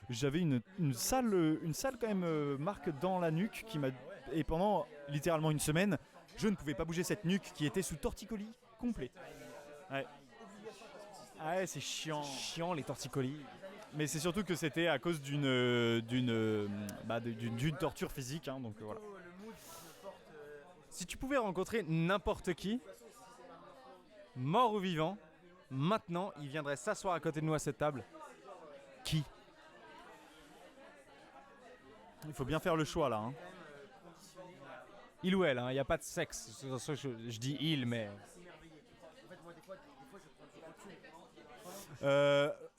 j'avais une sale quand même marque dans la nuque qui m'a... Et pendant littéralement une semaine, je ne pouvais pas bouger cette nuque qui était sous torticolis complet. Ouais. Ah ouais, c'est chiant. Chiant les torticolis. Mais c'est surtout que c'était à cause d'une torture physique, hein, donc voilà. Si tu pouvais rencontrer n'importe qui, mort ou vivant, maintenant, il viendrait s'asseoir à côté de nous à cette table. Qui? Il faut bien faire le choix là. Hein. Il ou elle, il n'y a pas de sexe. Je dis il, mais...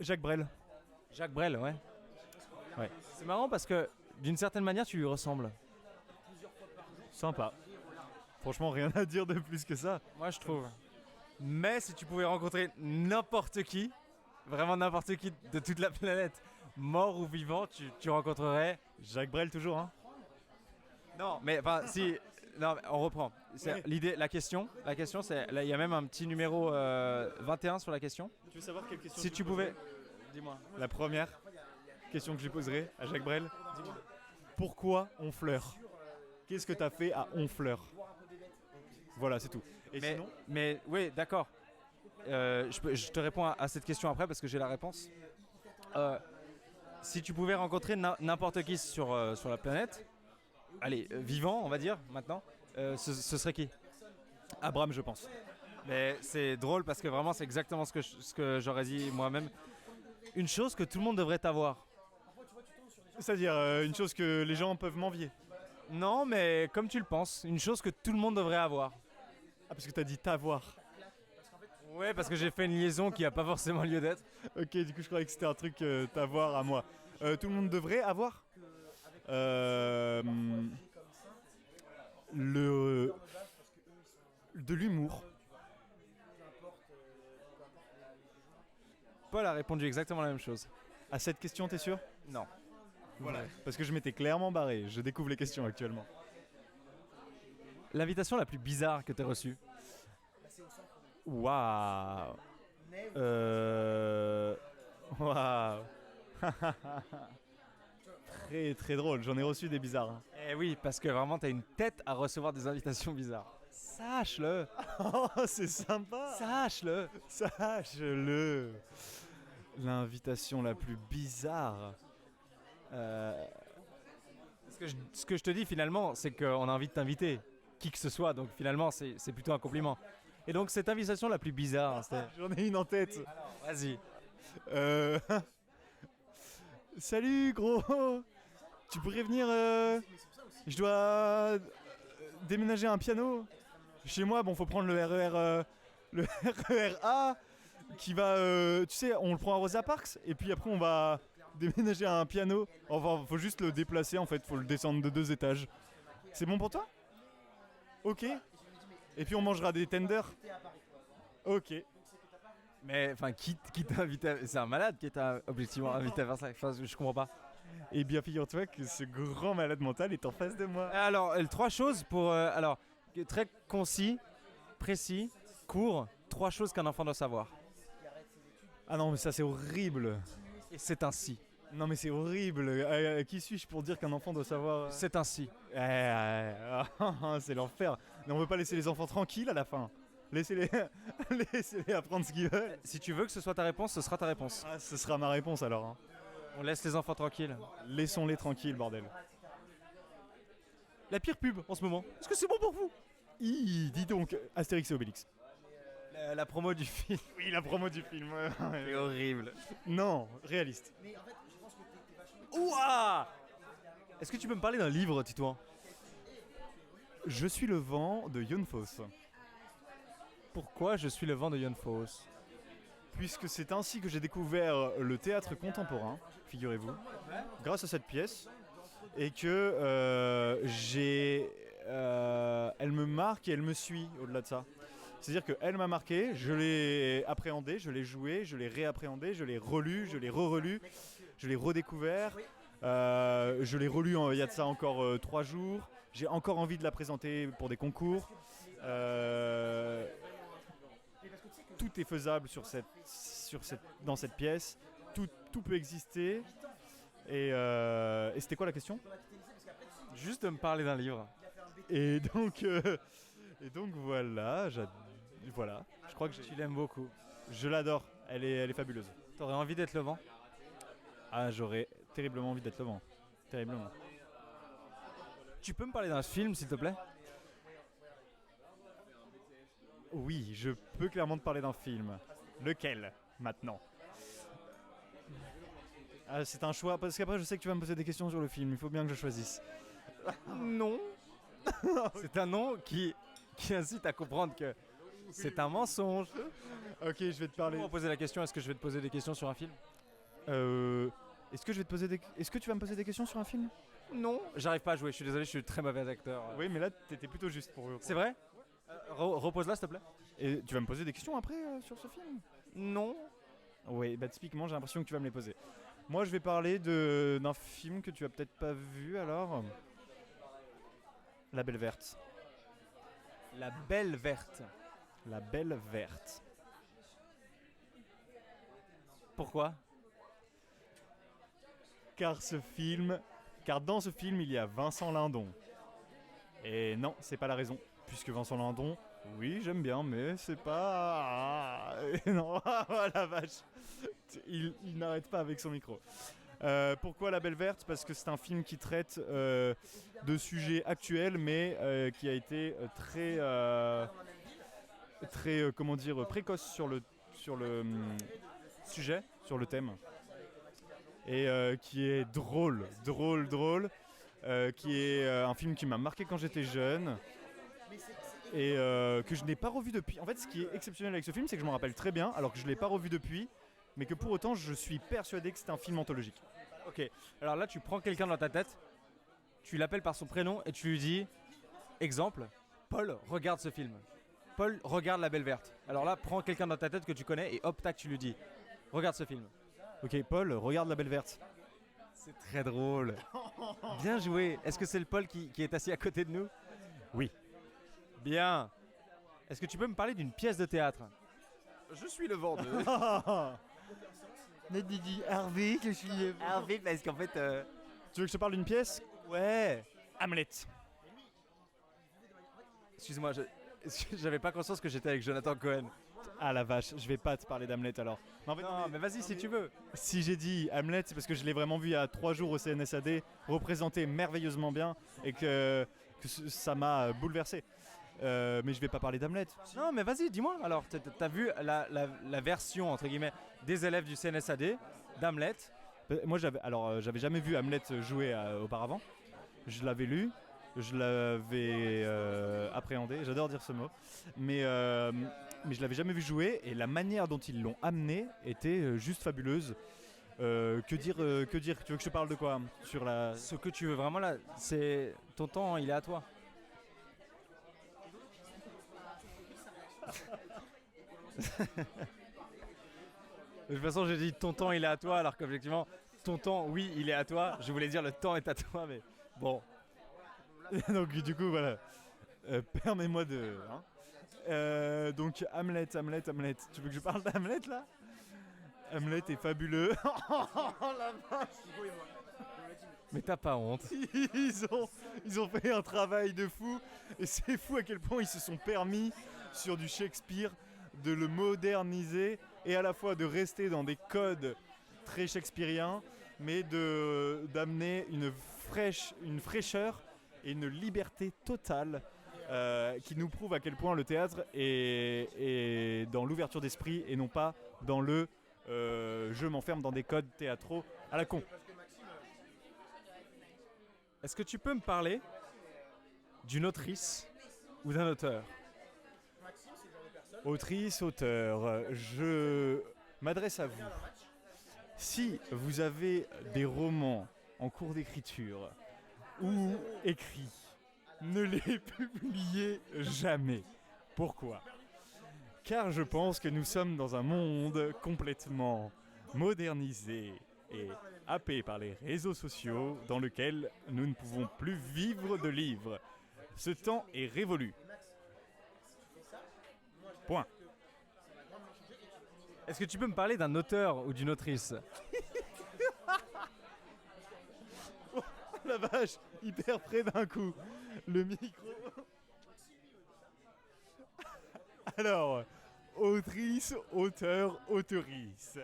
Jacques Brel. Jacques Brel, ouais. Ouais. C'est marrant parce que d'une certaine manière, tu lui ressembles. Sympa. Franchement, rien à dire de plus que ça. Moi, je trouve. Mais si tu pouvais rencontrer n'importe qui, vraiment n'importe qui de toute la planète, mort ou vivant, tu rencontrerais... Jacques Brel toujours, hein. Non, mais enfin, si... Non, mais on reprend. C'est Ouais. l'idée, la question, c'est... Là, il y a même un petit numéro 21 sur la question. Tu veux savoir quelle question Si tu pouvais... Dis-moi. La première question que je lui poserai à Jacques Brel. Pourquoi Honfleur? Qu'est-ce que t'as fait à Honfleur? Voilà, c'est tout. Et sinon Mais oui, d'accord. Je te réponds à cette question après parce que j'ai la réponse. Si tu pouvais rencontrer n'importe qui sur la planète, allez, vivant, on va dire, maintenant, ce serait qui? Abraham, je pense. Mais c'est drôle parce que vraiment, c'est exactement ce que j'aurais dit moi-même. Une chose que tout le monde devrait avoir. C'est-à-dire une chose que les gens peuvent m'envier. Non, mais comme tu le penses, une chose que tout le monde devrait avoir. Ah, parce que t'as dit t'avoir. Ouais, parce que j'ai fait une liaison qui a pas forcément lieu d'être. Ok, du coup je croyais que c'était un truc t'avoir à moi. Tout le monde devrait avoir le de l'humour. Paul a répondu exactement la même chose. À cette question, t'es sûr? Non. Voilà. Parce que je m'étais clairement barré. Je découvre les questions actuellement. L'invitation la plus bizarre que t'aies reçue. Waouh. Waouh. Très très drôle. J'en ai reçu des bizarres. Hein. Eh oui, parce que vraiment t'as une tête à recevoir des invitations bizarres. Sache-le. Oh, c'est sympa. Sache-le. Sache-le. L'invitation la plus bizarre. Ce que je te dis finalement, c'est qu'on a envie de t'inviter. Qui que ce soit, donc finalement c'est plutôt un compliment. Et donc cette invitation la plus bizarre, c'était... J'en ai une en tête. Vas-y. Salut gros. Tu pourrais venir je dois déménager un piano. Chez moi, bon, faut prendre le RER, le RER A qui va, tu sais, on le prend à Rosa Parks et puis après on va déménager un piano. Enfin, faut juste le déplacer en fait, faut le descendre de 2 étages. C'est bon pour toi? Ok. Et puis on mangera des tenders. Ok. Mais enfin, qui t'a invité à... C'est un malade qui t'a objectivement invité à faire ça. Enfin, je comprends pas. Eh bien, figure-toi que ce grand malade mental est en face de moi. Alors, 3 choses pour... alors, très concis, précis, court. 3 choses qu'un enfant doit savoir. Ah non, mais ça c'est horrible. Et c'est ainsi. Non mais c'est horrible. Qui suis-je pour dire qu'un enfant doit savoir C'est ainsi. C'est l'enfer. Mais on veut pas laisser les enfants tranquilles à la fin. Laissez-les laissez-les apprendre ce qu'ils veulent. Si tu veux que ce soit ta réponse, ce sera ta réponse. Ah, ce sera ma réponse alors. Hein. On laisse les enfants tranquilles. Laissons-les tranquilles, bordel. La pire pub en ce moment. Est-ce que c'est bon pour vous? Dis donc, Astérix et Obélix. La promo du film. Oui, la promo du film. C'est horrible. Non, réaliste. Ouah! Est-ce que tu peux me parler d'un livre, Titouan? Je suis le vent de Yonfos. Pourquoi je suis le vent de Jon Fosse? Puisque c'est ainsi que j'ai découvert le théâtre contemporain, figurez-vous, grâce à cette pièce, et que elle me marque et elle me suit au-delà de ça. C'est-à-dire qu'elle m'a marqué, je l'ai appréhendé, je l'ai joué, je l'ai réappréhendé, je l'ai relu, je l'ai re-relu, je l'ai redécouvert, je l'ai relu il y a de ça encore 3 jours, j'ai encore envie de la présenter pour des concours. Tout est faisable dans cette pièce, tout peut exister. Et c'était quoi la question? Juste de me parler d'un livre. Et donc voilà, voilà. Je crois que Tu l'aimes beaucoup. je l'adore. Elle est fabuleuse. T'aurais envie d'être le vent? Ah, j'aurais terriblement envie d'être le vent. Terriblement. Tu peux me parler d'un film, s'il te plaît? Oui, je peux clairement te parler d'un film. Lequel, maintenant? Ah, c'est un choix, parce qu'après je sais que tu vas me poser des questions sur le film. Il faut bien que je choisisse. Non. C'est un nom qui incite à comprendre que c'est un mensonge. Ok, je vais te parler. On va poser la question, est-ce que je vais te poser des questions sur un film? Est-ce que tu vas me poser des questions sur un film? Non. J'arrive pas à jouer, je suis désolé, je suis très mauvais acteur. Oui, mais là t'étais plutôt juste pour. C'est vrai? Repose-la, s'il te plaît. Et tu vas me poser des questions après sur ce film? Non. Oui, bah typiquement j'ai l'impression que tu vas me les poser. Moi je vais parler d'un film que tu as peut-être pas vu alors. La Belle Verte. La Belle Verte. La Belle Verte. Pourquoi? Car dans ce film il y a Vincent Lindon. Et non, c'est pas la raison. Puisque Vincent Lindon, oui j'aime bien, mais c'est pas... non, oh la vache. Il n'arrête pas avec son micro. Pourquoi La Belle Verte? Parce que c'est un film qui traite de sujets actuels, mais qui a été très comment dire, précoce sujet, sur le thème, et qui est drôle, qui est un film qui m'a marqué quand j'étais jeune, et que je n'ai pas revu depuis. En fait, ce qui est exceptionnel avec ce film, c'est que je m'en rappelle très bien, alors que je ne l'ai pas revu depuis, mais que pour autant, je suis persuadé que c'est un film anthologique. Ok, alors là, tu prends quelqu'un dans ta tête, tu l'appelles par son prénom et tu lui dis, exemple, Paul, regarde ce film. Paul, regarde La Belle Verte. Alors là, prends quelqu'un dans ta tête que tu connais et hop, tac, tu lui dis, regarde ce film. Ok, Paul, regarde La Belle Verte. C'est très drôle. Bien joué. Est-ce que c'est le Paul qui est assis à côté de nous? Oui. Bien. Est-ce que tu peux me parler d'une pièce de théâtre? Je suis le vendeur. Ne dis Harvey que je suis. Harvey, parce qu'en fait, Tu veux que je te parle d'une pièce? Ouais. Hamlet. Excuse-moi, j'avais pas conscience que j'étais avec Jonathan Cohen. Ah la vache, je vais pas te parler d'Hamlet alors. Mais en fait, Non, mais vas-y si tu veux. si j'ai dit Hamlet, c'est parce que je l'ai vraiment vu il y a 3 jours au CNSAD, représenté merveilleusement bien, et que ça m'a bouleversé. Mais je vais pas parler d'Hamlet. Non, mais vas-y, dis-moi. Alors, t'as vu la version, entre guillemets, des élèves du CNSAD d'Hamlet. Moi, j'avais jamais vu Hamlet jouer auparavant. Je l'avais lu, je l'avais appréhendé. J'adore dire ce mot, mais je l'avais jamais vu jouer. Et la manière dont ils l'ont amené était juste fabuleuse. Que dire Tu veux que je te parle de quoi sur la... Ce que tu veux vraiment là, c'est ton temps, il est à toi. De toute façon, j'ai dit ton temps, il est à toi, alors qu'objectivement, ton temps, oui, il est à toi. Je voulais dire le temps est à toi, mais bon. Donc du coup, voilà. Permets-moi de... donc Hamlet. Tu veux que je parle d'Hamlet là? Hamlet est fabuleux. Mais t'as pas honte. Ils ont fait un travail de fou. Et c'est fou à quel point ils se sont permis sur du Shakespeare de le moderniser et à la fois de rester dans des codes très shakespeariens, mais d'amener une fraîcheur et une liberté totale qui nous prouve à quel point le théâtre est dans l'ouverture d'esprit et non pas dans le je m'enferme dans des codes théâtraux à la con. Est-ce que tu peux me parler d'une autrice ou d'un auteur? Autrice, auteur, je m'adresse à vous. Si vous avez des romans en cours d'écriture ou écrits, ne les publiez jamais. Pourquoi? Car je pense que nous sommes dans un monde complètement modernisé et happé par les réseaux sociaux dans lequel nous ne pouvons plus vivre de livres. Ce temps est révolu. Point. Est-ce que tu peux me parler d'un auteur ou d'une autrice? Oh la vache, hyper près d'un coup. Le micro. Alors, autrice, auteur, auteurice.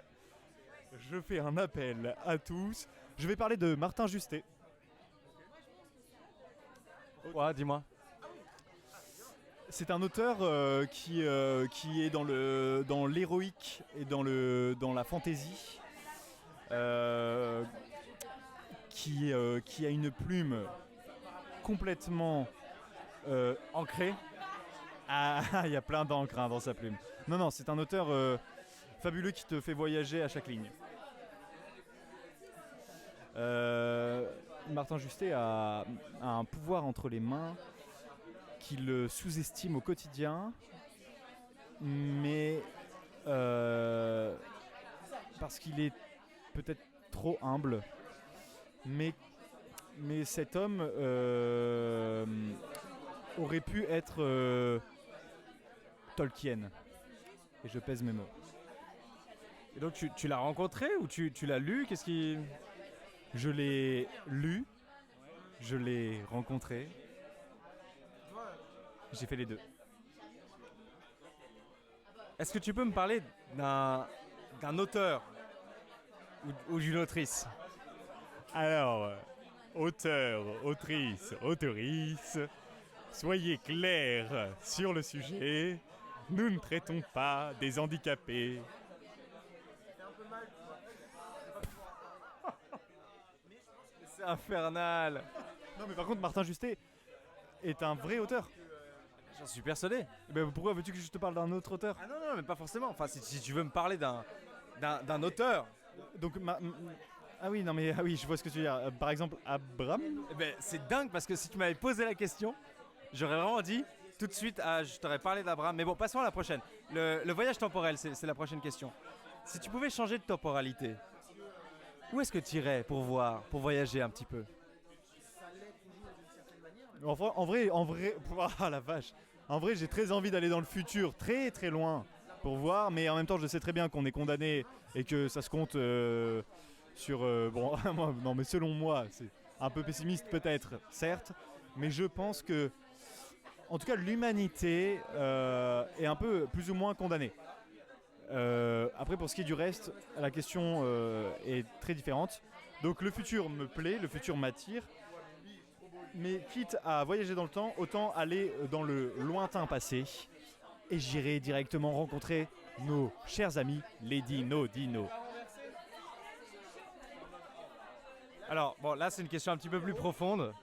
Je fais un appel à tous. Je vais parler de Martin Justet. Ouais, dis-moi. C'est un auteur qui est dans l'héroïque et dans la fantaisie, qui a une plume complètement Ancré. Ah, il y a plein d'encre dans sa plume. Non, c'est un auteur fabuleux qui te fait voyager à chaque ligne. Martin Justet a un pouvoir entre les mains qu'il sous-estime au quotidien, mais parce qu'il est peut-être trop humble. Mais cet homme aurait pu être Tolkien. Et je pèse mes mots. Et donc tu l'as rencontré ou tu l'as lu? Qu'est-ce qui... Je l'ai lu, je l'ai rencontré. J'ai fait les deux. Est-ce que tu peux me parler d'un auteur ou d'une autrice? Alors, auteur, autrice, auteurice, soyez clairs sur le sujet. Nous ne traitons pas des handicapés. C'est infernal. Non mais par contre Martin Justet est un vrai auteur. J'en suis persuadé. Ben, pourquoi veux-tu que je te parle d'un autre auteur? Ah non, non, mais pas forcément. Enfin, si tu veux me parler d'un auteur, Donc ah oui non mais ah oui je vois ce que tu veux dire. Par exemple Abraham. eh ben, c'est dingue parce que si tu m'avais posé la question, j'aurais vraiment dit tout de suite, je t'aurais parlé d'Abraham. Mais bon, passons à la prochaine. Le voyage temporel, c'est la prochaine question. Si tu pouvais changer de temporalité, où est-ce que tu irais pour voyager un petit peu? En vrai, ah la vache. En vrai, j'ai très envie d'aller dans le futur, très très loin, pour voir. Mais en même temps, je sais très bien qu'on est condamné et que ça se compte sur. Bon, non, mais selon moi, c'est un peu pessimiste peut-être, certes. Mais je pense que, en tout cas, l'humanité est un peu plus ou moins condamnée. Après, pour ce qui est du reste, la question est très différente. Donc, le futur me plaît, le futur m'attire. Mais quitte à voyager dans le temps, autant aller dans le lointain passé. Et j'irai directement rencontrer nos chers amis, les dinos. Alors, bon, là, c'est une question un petit peu plus profonde.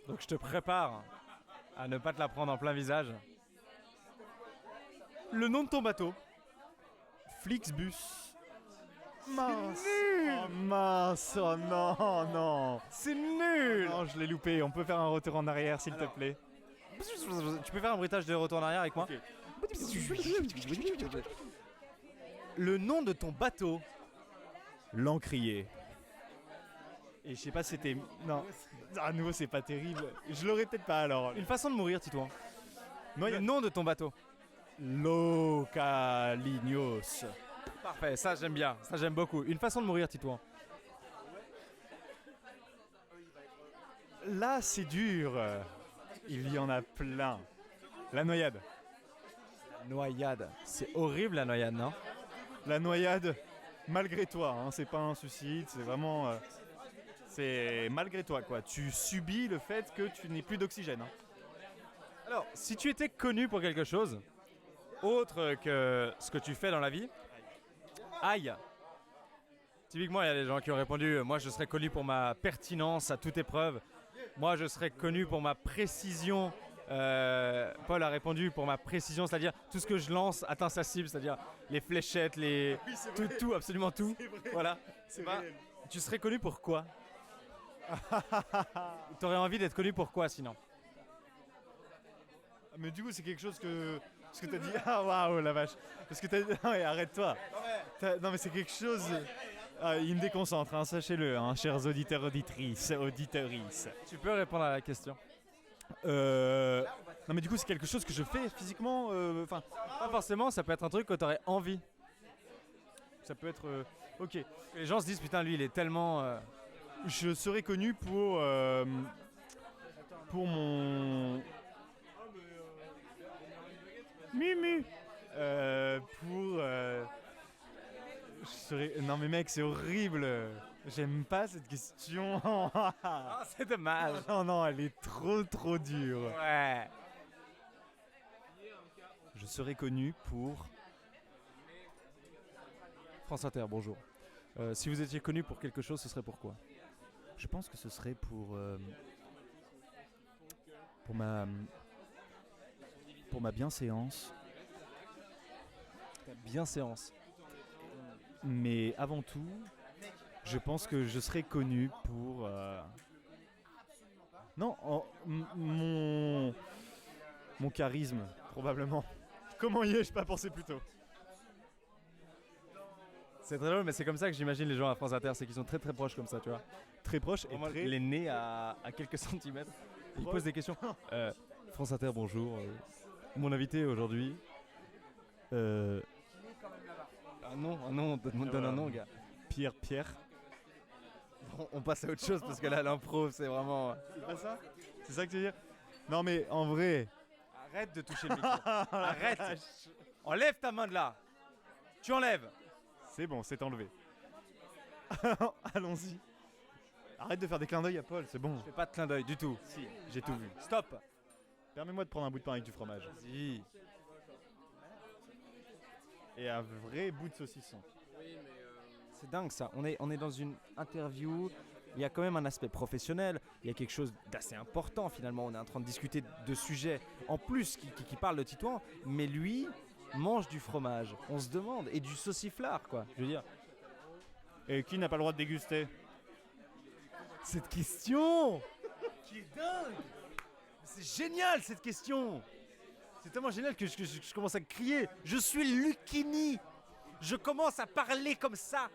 Donc, je te prépare à ne pas te la prendre en plein visage. Le nom de ton bateau? Flixbus. Mince. Oh mince, oh non. C'est nul. Non, je l'ai loupé. On peut faire un retour en arrière, s'il te plaît. Tu peux faire un bruitage de retour en arrière avec moi? Ok. Le nom de ton bateau? L'encrier. Et je sais pas si c'était... Non, à nouveau c'est pas terrible. Je l'aurais peut-être pas alors. Une façon de mourir, Titouan. Non, Le nom de ton bateau? Localignos. Parfait, ça j'aime bien, ça j'aime beaucoup. Une façon de mourir, Titouan. Là c'est dur. Il y en a plein. La noyade. Noyade. C'est horrible la noyade, non? La noyade, malgré toi, hein, c'est pas un suicide, c'est vraiment... c'est malgré toi quoi. Tu subis le fait que tu n'aies plus d'oxygène. Hein. Alors, si tu étais connu pour quelque chose, autre que ce que tu fais dans la vie, aïe. Typiquement, il y a des gens qui ont répondu moi je serais connu pour ma pertinence à toute épreuve. Moi je serais connu pour ma précision. Paul a répondu pour ma précision, c'est-à-dire tout ce que je lance atteint sa cible, c'est-à-dire les fléchettes, tout, absolument tout. Voilà. C'est Bah, réel. tu serais connu pour quoi? T'aurais envie d'être connu pour quoi sinon? Mais du coup c'est quelque chose que... Ce que t'as dit... Ah waouh la vache. Parce que t'as dit... Non mais arrête-toi. Non mais c'est quelque chose... il me déconcentre, hein, sachez-le, hein, chers auditeurs, auditrices. Tu peux répondre à la question. Non mais du coup c'est quelque chose que je fais physiquement. Enfin, Pas forcément, ça peut être un truc que t'aurais envie. ça peut être... ok. Les gens se disent putain lui il est tellement... Je serais connu pour mon... Mumu. Pour... je serais... Non mais mec c'est horrible. J'aime pas cette question. Ah, c'est dommage. Non, elle est trop dure. Ouais. Je serais connu pour... France Inter, bonjour. Si vous étiez connu pour quelque chose, ce serait pourquoi? Je pense que ce serait pour ma bienséance. Ta bienséance. Mais avant tout, je pense que je serais connu pour... Non, mon charisme, probablement. Comment y ai-je pas pensé plus tôt? C'est très drôle, mais c'est comme ça que j'imagine les gens à France Inter, c'est qu'ils sont très très proches comme ça, tu vois. Très proche et Vraiment, très... les nez à quelques centimètres. Ils Proche. posent des questions. France Inter, bonjour. Mon invité aujourd'hui. Un nom, donne un nom, gars. Pierre. On passe à autre chose parce que là, l'impro, c'est vraiment. C'est pas ça? C'est ça que tu veux dire? Non mais en vrai... Arrête de toucher le micro. Arrête. Enlève ta main de là. Tu enlèves. C'est bon, c'est enlevé. Allons-y. Arrête de faire des clins d'œil à Paul, c'est bon. Je fais pas de clin d'œil du tout. Si, j'ai tout vu. Stop. Permets-moi de prendre un bout de pain avec du fromage. Si. Et un vrai bout de saucisson. C'est dingue ça. On est dans une interview. Il y a quand même un aspect professionnel. Il y a quelque chose d'assez important finalement. On est en train de discuter de sujets en plus qui parlent de Titouan. Mais lui mange du fromage. On se demande. Et du sauciflard quoi. Je veux dire. Et qui n'a pas le droit de déguster? Cette question qui est dingue. C'est génial cette question. C'est tellement génial que je commence à crier. Je suis Lucchini. Je commence à parler comme ça.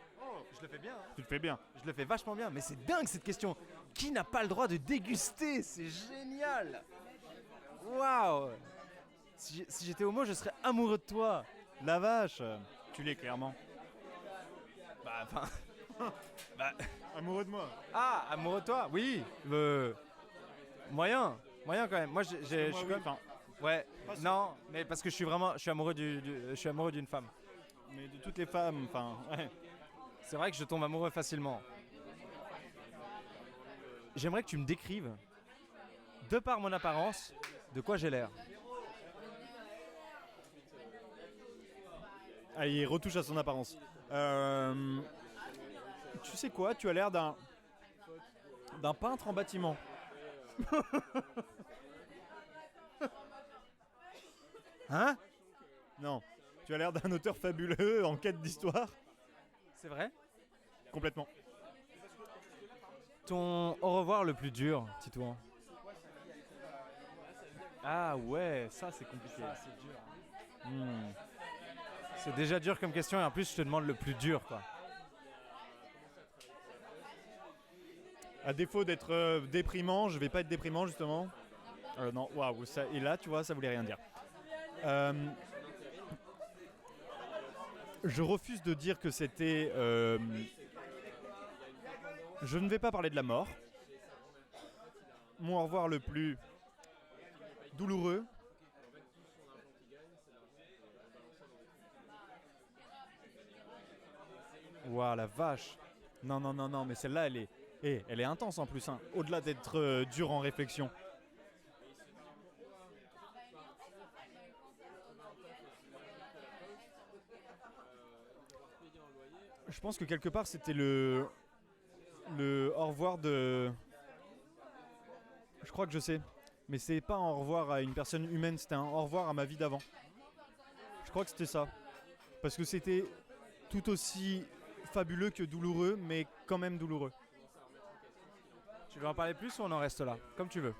Je le fais bien. Tu le fais bien. Je le fais vachement bien. Mais c'est dingue cette question. Qui n'a pas le droit de déguster? C'est génial. Waouh. Si j'étais homo, je serais amoureux de toi. La vache. Tu l'es clairement. Bah, enfin. Amoureux de moi. Ah, amoureux de toi? Oui. Moyen quand même. Moi, je suis quand même. Enfin, Ouais. Non, mais parce que je suis amoureux je suis amoureux d'une femme. mais de toutes les femmes, enfin, ouais. C'est vrai que je tombe amoureux facilement. J'aimerais que tu me décrives, de par mon apparence, de quoi j'ai l'air. Allez, retouche à son apparence. Tu sais quoi? Tu as l'air d'un peintre en bâtiment. Hein? Non. Tu as l'air d'un auteur fabuleux en quête d'histoire. C'est vrai? Complètement. Ton au revoir le plus dur, Titouan. Ah ouais, ça c'est compliqué. C'est déjà dur comme question et en plus je te demande le plus dur quoi. À défaut d'être déprimant, je vais pas être déprimant justement. Non, waouh, ça, et là tu vois, ça voulait rien dire. Je refuse de dire que c'était. Je ne vais pas parler de la mort. Mon au revoir le plus douloureux. Ouah, la vache. Non, mais celle-là, elle est intense en plus, hein, au-delà d'être dure en réflexion. Je pense que quelque part, c'était le au revoir de... Je crois que je sais. Mais c'est pas un au revoir à une personne humaine, c'était un au revoir à ma vie d'avant. Je crois que c'était ça. Parce que c'était tout aussi fabuleux que douloureux, mais quand même douloureux. Tu veux en parler plus ou on en reste là? Comme tu veux.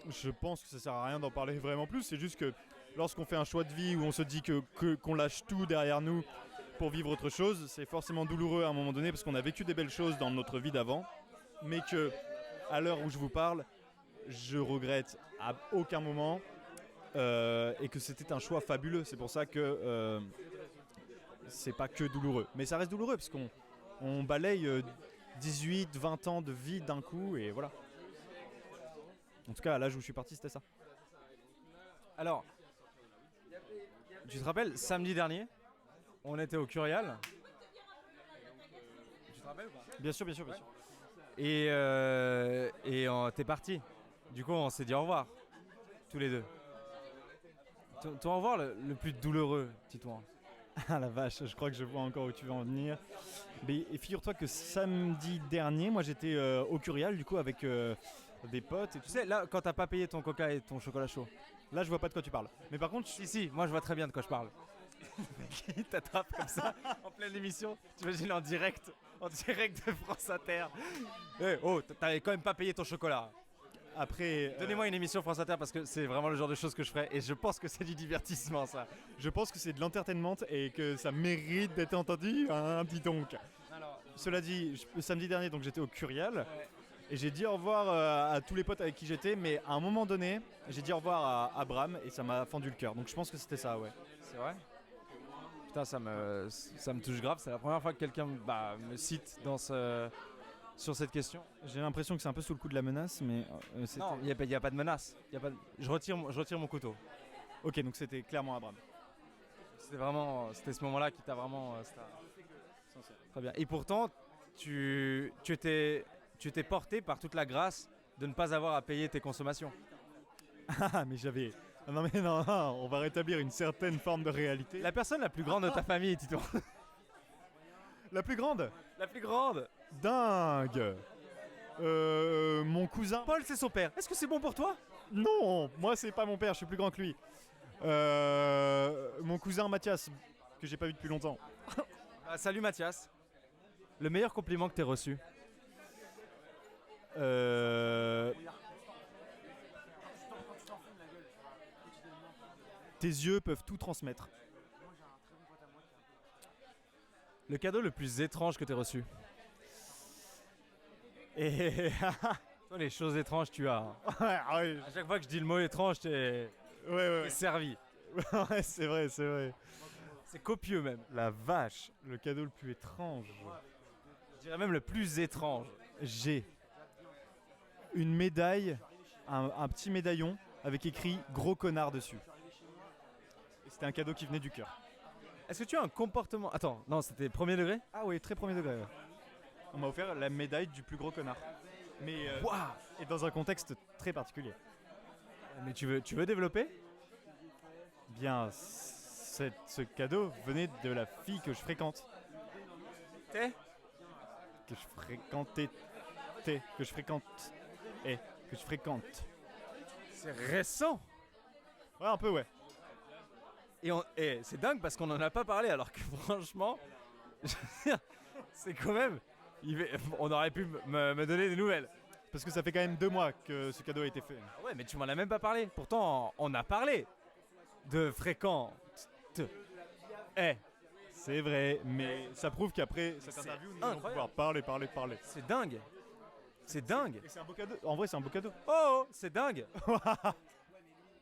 Je pense que ça sert à rien d'en parler vraiment plus. C'est juste que lorsqu'on fait un choix de vie où on se dit qu'on lâche tout derrière nous pour vivre autre chose, c'est forcément douloureux à un moment donné parce qu'on a vécu des belles choses dans notre vie d'avant, mais que à l'heure où je vous parle, je regrette à aucun moment et que c'était un choix fabuleux. C'est pour ça que c'est pas que douloureux, mais ça reste douloureux parce qu'on balaye 18, 20 ans de vie d'un coup et voilà. En tout cas, à l'âge où je suis parti, c'était ça. Alors, tu te rappelles, samedi dernier, on était au Curial. Tu te rappelles ou pas? Bien sûr, bien sûr, bien sûr. Et t'es parti. Du coup, on s'est dit au revoir, tous les deux. Ton au revoir le plus douloureux, Titouan. Ah la vache, je crois que je vois encore où tu veux en venir. Mais et figure-toi que samedi dernier, moi j'étais au Curial du coup avec des potes et tout. Tu sais, là, quand t'as pas payé ton coca et ton chocolat chaud. Là je vois pas de quoi tu parles. Mais par contre, Si, moi je vois très bien de quoi je parle. Qui t'attrape comme ça en pleine émission. T'imagines en direct de France Inter. Eh, oh, t'avais quand même pas payé ton chocolat. après, Donnez-moi une émission France Inter parce que c'est vraiment le genre de choses que je ferais et je pense que c'est du divertissement ça. je pense que c'est de l'entertainment et que ça mérite d'être entendu, hein, dis donc. Alors, Cela dit, samedi dernier, donc j'étais au Curial et j'ai dit au revoir à tous les potes avec qui j'étais, mais à un moment donné, j'ai dit au revoir à Bram et ça m'a fendu le cœur. Donc je pense que c'était ça, ouais. c'est vrai? Putain, ça me touche grave. C'est la première fois que quelqu'un me cite sur cette question. J'ai l'impression que c'est un peu sous le coup de la menace, mais c'était... Non, il n'y a pas de menace. Je retire mon couteau. Ok, donc c'était clairement à Bram. C'était ce moment-là qui t'a vraiment... Très bien. Et pourtant, tu étais porté par toute la grâce de ne pas avoir à payer tes consommations. Ah, mais j'avais Ah non mais non, non, on va rétablir une certaine forme de réalité. La personne la plus grande de ta famille, Tito. La plus grande. La plus grande. Dingue. Mon cousin. Paul, c'est son père. Est-ce que c'est bon pour toi? Non, moi c'est pas mon père, je suis plus grand que lui. Mon cousin Mathias, que j'ai pas vu depuis longtemps. Salut Mathias. Le meilleur compliment que t'aies reçu? Tes yeux peuvent tout transmettre. Le cadeau le plus étrange que t'aies reçu? Et Toi, les choses étranges, tu as. Hein. ouais, À chaque fois que je dis le mot étrange, t'es ouais. servi. Ouais, c'est vrai, c'est vrai. C'est copieux même. La vache, le cadeau le plus étrange. Je dirais même le plus étrange. J'ai une médaille, un petit médaillon avec écrit gros connard dessus. Et c'était un cadeau qui venait du cœur. Est-ce que tu as un comportement... Attends, non, c'était premier degré? Ah oui, très premier degré. Ouais. On m'a offert la médaille du plus gros connard. Mais Waouh! et dans un contexte très particulier. Mais tu veux développer? Bien, ce cadeau venait de la fille que je fréquente. T'es? Que je fréquentais. Que je fréquente. Que je fréquente. C'est récent. Ouais, un peu, ouais. Et c'est dingue parce qu'on en a pas parlé alors que franchement, je veux dire, c'est quand même... On aurait pu me donner des nouvelles. Parce que ça fait quand même 2 mois que ce cadeau a été fait. Ah ouais, mais tu m'en as même pas parlé. Pourtant, on a parlé de fréquente. C'est vrai, mais ça prouve qu'après cette C'est interview, nous allons incroyable. pouvoir parler. C'est dingue. C'est dingue. Et c'est un beau cadeau. En vrai, c'est un beau cadeau. Oh, c'est dingue.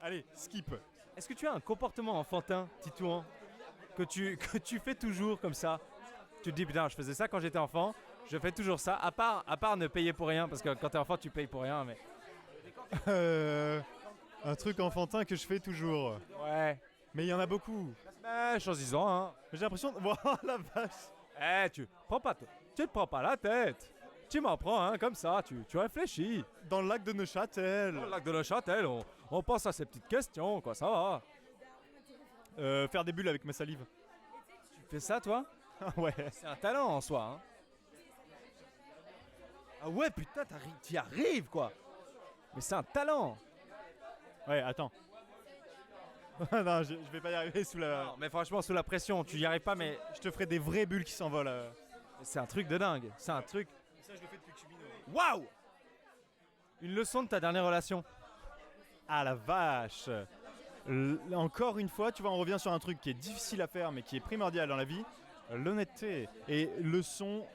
Allez, skip. Est-ce que tu as un comportement enfantin, Titouan, que tu fais toujours comme ça? Tu te dis, putain, je faisais ça quand j'étais enfant, je fais toujours ça, à part ne payer pour rien, parce que quand t'es enfant, tu payes pour rien, mais... Un truc enfantin que je fais toujours. Ouais. Mais il y en a beaucoup. Choisis-en, hein. J'ai l'impression de... Voilà la vache. Tu te prends pas la tête. Tu m'en prends, hein, comme ça, tu réfléchis. Dans le lac de Neuchâtel. Dans le lac de Neuchâtel, on pense à ces petites questions, quoi, ça va. Faire des bulles avec ma salive. Tu fais ça, toi? Ouais. C'est un talent en soi, hein. Ah ouais, putain, t'y arrives, quoi. Mais c'est un talent. Ouais, attends. Non, je vais pas y arriver sous la... Non, mais franchement, sous la pression, tu y arrives pas, mais Je te ferai des vraies bulles qui s'envolent. c'est un truc de dingue. C'est un truc... Ça, je le fais depuis que je suis minot. Waouh! Une leçon de ta dernière relation. Ah la vache. Encore une fois, tu vois, on revient sur un truc qui est difficile à faire, mais qui est primordial dans la vie. L'honnêteté. Et le son,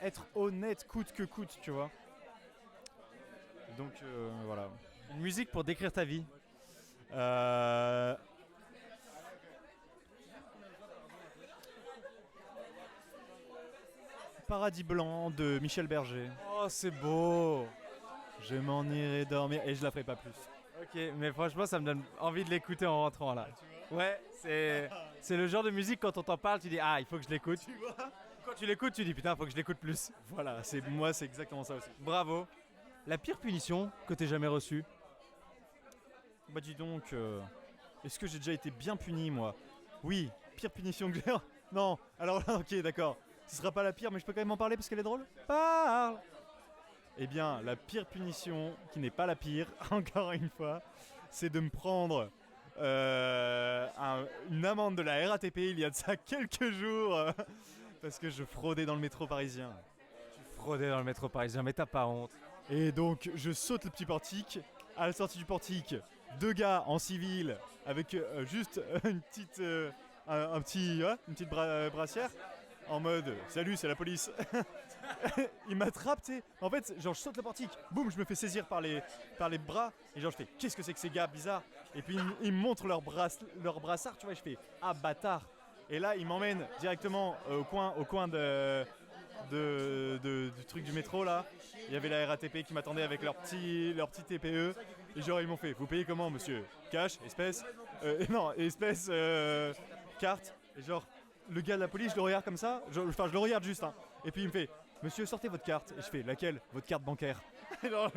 être honnête coûte que coûte, tu vois. Donc, voilà. Une musique pour décrire ta vie. Paradis blanc de Michel Berger. Oh, c'est beau. Je m'en irai dormir et je la ferai pas plus. Ok, mais franchement, ça me donne envie de l'écouter en rentrant là. Ouais, c'est le genre de musique quand on t'en parle, tu dis ah, il faut que je l'écoute. Quand tu l'écoutes, tu dis putain, il faut que je l'écoute plus. Voilà, c'est exactement ça aussi. Bravo. La pire punition que t'aies jamais reçue. Bah dis donc, est-ce que j'ai déjà été bien puni moi? Oui, pire punition que j'ai. Non, alors là, ok, d'accord. Ce sera pas la pire, mais je peux quand même en parler parce qu'elle est drôle. Parle. Eh bien, la pire punition, qui n'est pas la pire, encore une fois, c'est de me prendre une amende de la RATP il y a de ça quelques jours parce que je fraudais dans le métro parisien. Tu fraudais dans le métro parisien, mais t'as pas honte. Et donc, je saute le petit portique. À la sortie du portique, 2 gars en civil avec juste une petite, une petite brassière en mode salut, c'est la police. Il m'attrape, tu sais. En fait, genre, je saute le portique, boum, je me fais saisir par les bras. Et genre, je fais qu'est-ce que c'est que ces gars bizarres? Et puis, ils me montrent leur brassard, tu vois. Je fais ah, bâtard. Et là, ils m'emmènent directement au coin du truc du métro là. Il y avait la RATP qui m'attendait avec leur petit TPE. Et genre, ils m'ont fait vous payez comment, monsieur? Cash, espèce? Non, espèce, carte. Et genre, le gars de la police, je le regarde comme ça. Je le regarde juste, hein. Et puis il me fait monsieur, sortez votre carte. Et je fais laquelle? Votre carte bancaire. Et là,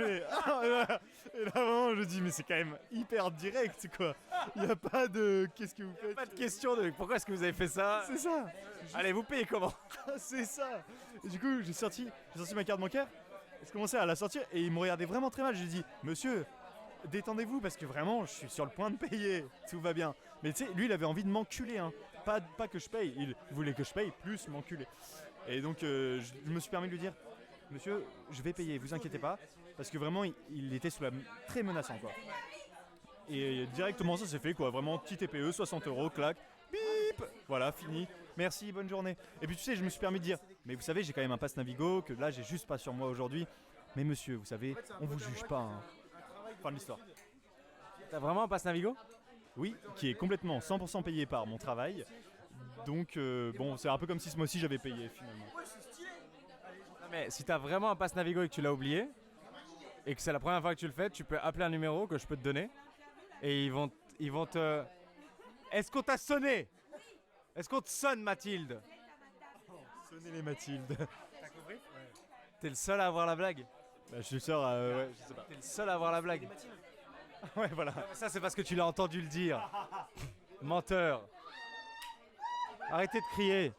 vraiment, je dis, mais c'est quand même hyper direct, quoi. Il n'y a pas de. Qu'est-ce que vous faites? Pas de question de pourquoi est-ce que vous avez fait ça. C'est ça. Allez, vous payez comment? C'est ça. Et du coup, j'ai sorti ma carte bancaire. Je commençais à la sortir et il me regardait vraiment très mal. Je lui ai dit, monsieur, détendez-vous parce que vraiment, je suis sur le point de payer. Tout va bien. Mais tu sais, lui, il avait envie de m'enculer. Hein. Pas que je paye. Il voulait que je paye plus m'enculer. Et donc, je me suis permis de lui dire, monsieur, je vais payer, vous inquiétez pas. Parce que vraiment, il était très menaçant, quoi. Et directement, ça s'est fait, quoi. Vraiment, petit TPE, 60 €, clac. Bip. Voilà, fini. Merci, bonne journée. Et puis tu sais, je me suis permis de dire, mais vous savez, j'ai quand même un pass Navigo, que là, j'ai juste pas sur moi aujourd'hui. Mais monsieur, vous savez, on vous juge pas. Hein. Fin de l'histoire. T'as vraiment un pass Navigo? Oui, qui est complètement 100% payé par mon travail. Donc, bon, c'est un peu comme si ce mois-ci, j'avais payé, finalement. Non, mais si t'as vraiment un pass Navigo et que tu l'as oublié, et que c'est la première fois que tu le fais, tu peux appeler un numéro que je peux te donner. Et ils vont te... Est-ce qu'on t'a sonné? Est-ce qu'on te sonne, Mathilde? Sonnez les Mathilde. T'es le seul à avoir la blague? Bah, je suis sûr, ouais, je sais pas. T'es le seul à avoir la blague? Ouais, voilà. Ça, c'est parce que tu l'as entendu le dire. Menteur. Arrêtez de crier.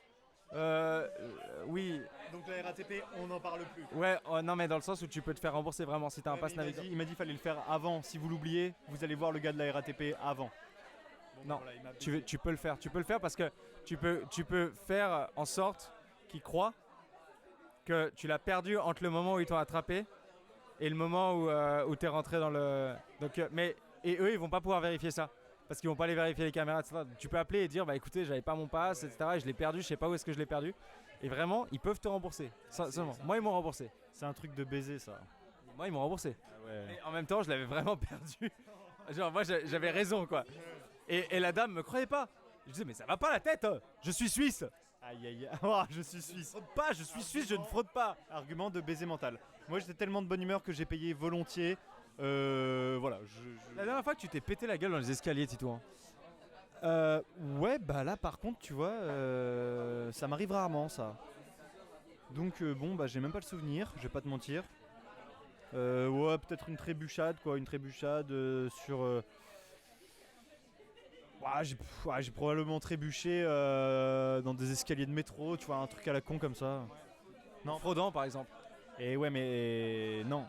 Oui. Donc la RATP, on n'en parle plus. Ouais, non, mais dans le sens où tu peux te faire rembourser vraiment si t'as un pass Navigo. Il m'a dit qu'il fallait le faire avant. Si vous l'oubliez, vous allez voir le gars de la RATP avant. Bon, Non, voilà, tu peux le faire. Tu peux le faire parce que tu peux faire en sorte qu'ils croient que tu l'as perdu entre le moment où ils t'ont attrapé et le moment où t'es rentré dans le... Donc, et eux, ils vont pas pouvoir vérifier ça. Parce qu'ils vont pas aller vérifier les caméras, etc. Tu peux appeler et dire, bah écoutez, j'avais pas mon pass, etc. Et je l'ai perdu, je sais pas où est-ce que je l'ai perdu. Et vraiment, ils peuvent te rembourser. Seulement. Moi, ils m'ont remboursé. c'est un truc de baiser, ça. Moi, ils m'ont remboursé. Ah ouais. Mais en même temps, je l'avais vraiment perdu. Genre, moi, j'avais raison, quoi. Et la dame me croyait pas. Je disais, mais ça va pas la tête. Je suis suisse. Aïe aïe aïe. Oh, je suis suisse. Je fraude pas, je suis suisse, je ne fraude pas. Argument de baiser mental. Moi, j'étais tellement de bonne humeur que j'ai payé volontiers. Voilà. La dernière fois que tu t'es pété la gueule dans les escaliers, Titouan. Ouais, bah là, par contre, tu vois, ça m'arrive rarement, ça. Donc, bon, bah, j'ai même pas le souvenir, je vais pas te mentir. Ouais, peut-être une trébuchade, quoi. Une trébuchade sur. Ouais, j'ai probablement trébuché dans des escaliers de métro, tu vois, un truc à la con comme ça. Non, fraudant, par exemple. Et ouais, mais non.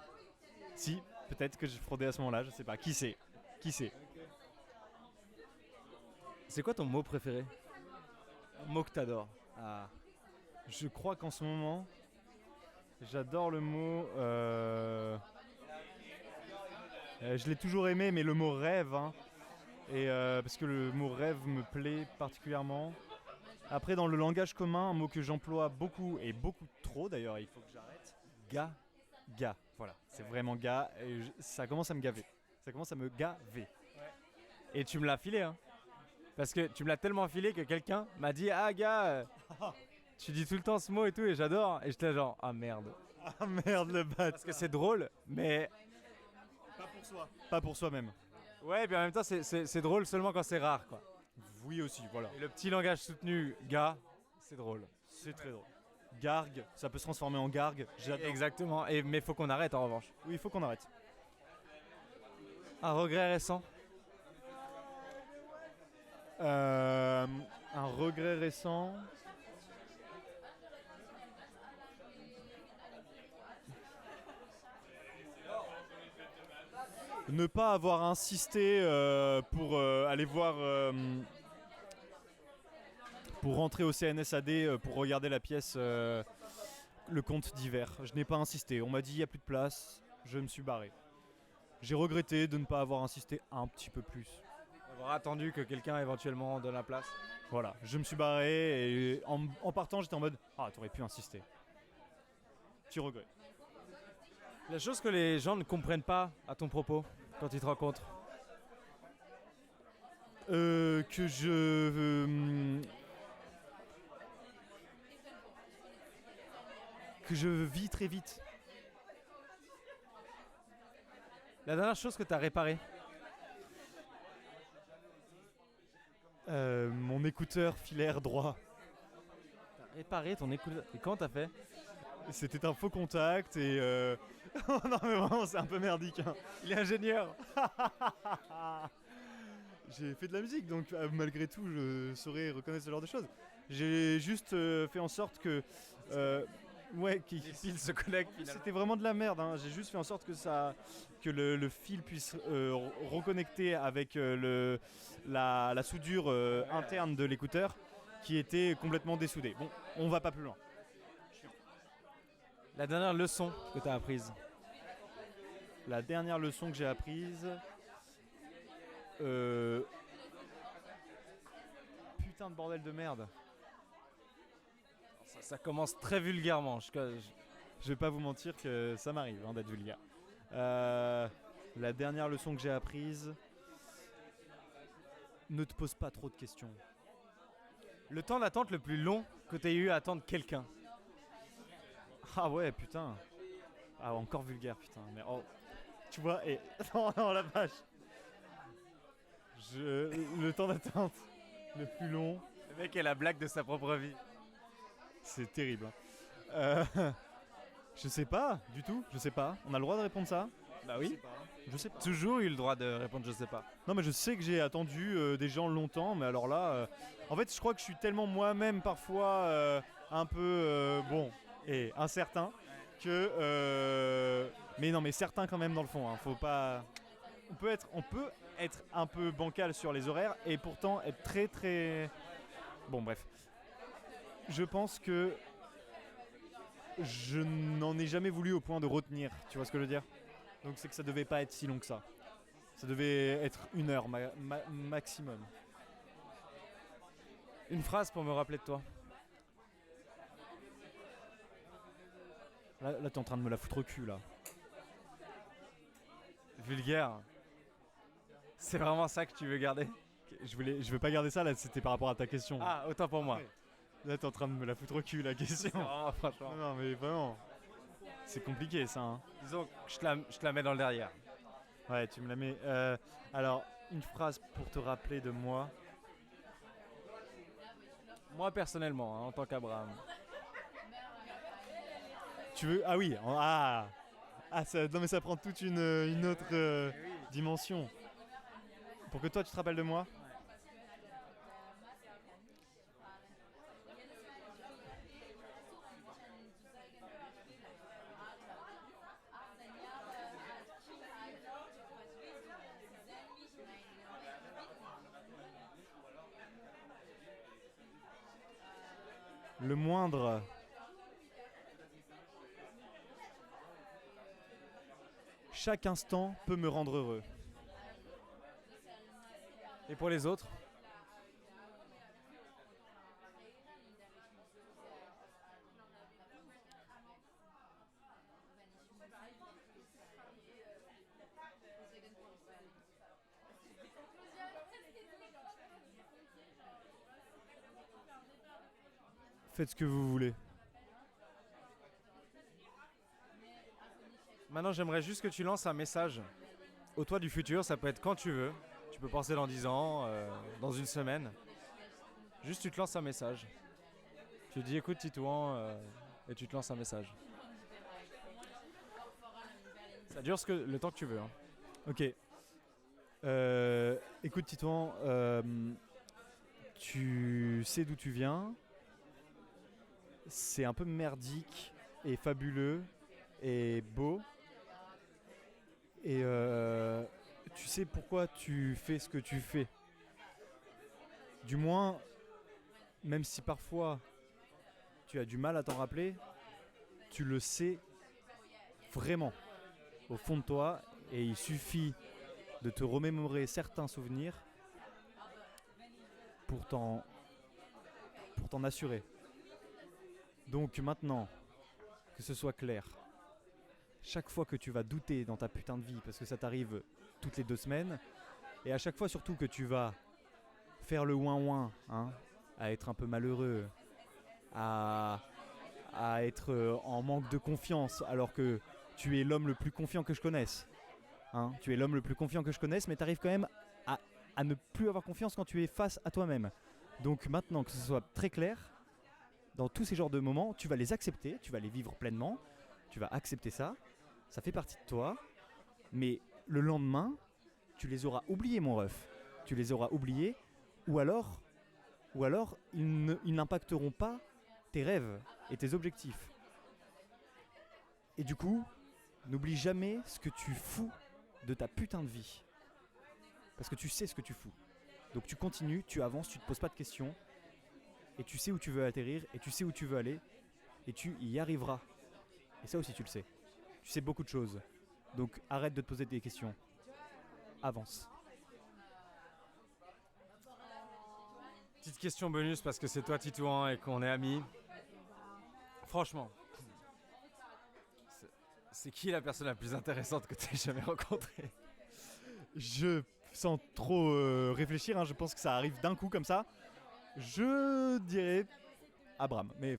Si, peut-être que j'ai fraudé à ce moment-là, je sais pas. Qui sait? Qui sait? C'est quoi ton mot préféré? Un mot que t'adores? Ah. Je crois qu'en ce moment, j'adore le mot. Je l'ai toujours aimé, mais le mot rêve. Hein. Et parce que le mot rêve me plaît particulièrement. Après, dans le langage commun, un mot que j'emploie beaucoup, et beaucoup trop d'ailleurs, il faut que j'arrête. Gars. Gars, voilà. C'est vraiment gars. Et ça commence à me gaver. Ça commence à me gaver. Et tu me l'as filé, hein. Parce que tu me l'as tellement filé que quelqu'un m'a dit, ah gars, tu dis tout le temps ce mot et tout, et j'adore. Et j'étais genre, ah merde. Ah merde, le bat. Parce que c'est drôle, mais... Pas pour soi. Pas pour soi-même. Ouais, et puis en même temps, c'est drôle seulement quand c'est rare, quoi. Oui aussi, voilà. Et le petit langage soutenu, gars, c'est drôle. C'est très drôle. Gargue, ça peut se transformer en gargue. J'adore. Exactement, mais faut qu'on arrête en revanche. Oui, il faut qu'on arrête. Un regret récent? Un regret récent. Ne pas avoir insisté pour aller voir, pour rentrer au CNSAD pour regarder la pièce Le Conte d'hiver. Je n'ai pas insisté. On m'a dit il n'y a plus de place. Je me suis barré. J'ai regretté de ne pas avoir insisté un petit peu plus. Avoir attendu que quelqu'un éventuellement donne la place. Voilà, je me suis barré et en partant j'étais en mode ah t'aurais pu insister. Petit regret. La chose que les gens ne comprennent pas à ton propos quand ils te rencontrent. Que je vis très vite. La dernière chose que tu as réparée. Mon écouteur filaire droit. T'as réparé ton écouteur. Et comment t'as fait? C'était un faux contact et Non mais vraiment c'est un peu merdique. Hein. Il est ingénieur. J'ai fait de la musique donc malgré tout je saurais reconnaître ce genre de choses. J'ai juste fait en sorte que ouais, Les fils se connectent finalement. c'était vraiment de la merde. Hein. J'ai juste fait en sorte que le fil puisse reconnecter avec la soudure interne de l'écouteur qui était complètement dessoudée. Bon, on va pas plus loin. La dernière leçon que tu as apprise. La dernière leçon que j'ai apprise. Putain de bordel de merde. Ça commence très vulgairement. Je vais pas vous mentir que ça m'arrive hein, d'être vulgaire. La dernière leçon que j'ai apprise. Ne te pose pas trop de questions. Le temps d'attente le plus long que tu aies eu à attendre quelqu'un. Ah ouais, putain. Ah, encore vulgaire, putain. Mais oh. Tu vois, et. Non, la vache. Le temps d'attente le plus long. Le mec est la blague de sa propre vie. C'est terrible. Je sais pas, du tout. Je sais pas. On a le droit de répondre ça? Bah oui. Je sais pas. Toujours eu le droit de répondre je sais pas. Non, mais je sais que j'ai attendu des gens longtemps, mais alors là. En fait, je crois que je suis tellement moi-même parfois un peu. Bon, et incertain. Que. Mais non, mais certain quand même dans le fond. Hein. Faut pas. On peut être un peu bancal sur les horaires et pourtant être très très. Bon, bref. Je pense que je n'en ai jamais voulu au point de retenir. Tu vois ce que je veux dire? Donc c'est que ça devait pas être si long que ça. Ça devait être 1 heure maximum. Une phrase pour me rappeler de toi. Là t'es en train de me la foutre au cul là. Vulgaire. C'est vraiment ça que tu veux garder? Je veux pas garder ça là, c'était par rapport à ta question. Ah, autant pour moi. Ouais. Là t'es en train de me la foutre au cul la question. Vraiment, franchement. Non mais vraiment. C'est compliqué ça. Hein. Disons que je te la mets dans le derrière. Ouais, tu me la mets. Alors, une phrase pour te rappeler de moi. Moi personnellement, hein, en tant qu'Abraham. Tu veux. Ah oui. Non mais ça prend toute une autre dimension. Pour que toi tu te rappelles de moi. Le moindre. Chaque instant peut me rendre heureux. Et pour les autres? Faites ce que vous voulez. Maintenant, j'aimerais juste que tu lances un message au toi du futur. Ça peut être quand tu veux. Tu peux penser dans 10 ans, dans une semaine. Juste, tu te lances un message. Tu te dis, écoute, Titouan, et tu te lances un message. Ça dure le temps que tu veux. Hein. Ok. Écoute Titouan, tu sais d'où tu viens. C'est un peu merdique et fabuleux et beau. Et tu sais pourquoi tu fais ce que tu fais. Du moins, même si parfois tu as du mal à t'en rappeler, tu le sais vraiment au fond de toi et il suffit de te remémorer certains souvenirs pour t'en assurer. Donc maintenant, que ce soit clair, chaque fois que tu vas douter dans ta putain de vie, parce que ça t'arrive toutes les 2 semaines, et à chaque fois surtout que tu vas faire le ouin-ouin, hein, à être un peu malheureux, à être en manque de confiance, alors que tu es l'homme le plus confiant que je connaisse. Hein, tu es l'homme le plus confiant que je connaisse, mais tu arrives quand même à ne plus avoir confiance quand tu es face à toi-même. Donc maintenant, que ce soit très clair, dans tous ces genres de moments, tu vas les accepter, tu vas les vivre pleinement, tu vas accepter ça, ça fait partie de toi, mais le lendemain, tu les auras oubliés, mon ref. Tu les auras oubliés, ou alors ils n'impacteront pas tes rêves et tes objectifs. Et du coup, n'oublie jamais ce que tu fous de ta putain de vie. Parce que tu sais ce que tu fous. Donc tu continues, tu avances, tu te poses pas de questions, et tu sais où tu veux atterrir, et tu sais où tu veux aller, et tu y arriveras. Et ça aussi tu le sais. Tu sais beaucoup de choses. Donc arrête de te poser des questions. Avance. Petite question bonus parce que c'est toi Titouan et qu'on est amis. Franchement, c'est qui la personne la plus intéressante que tu aies jamais rencontrée? Je, sans trop réfléchir, je pense que ça arrive d'un coup comme ça. Je dirais Abraham, mais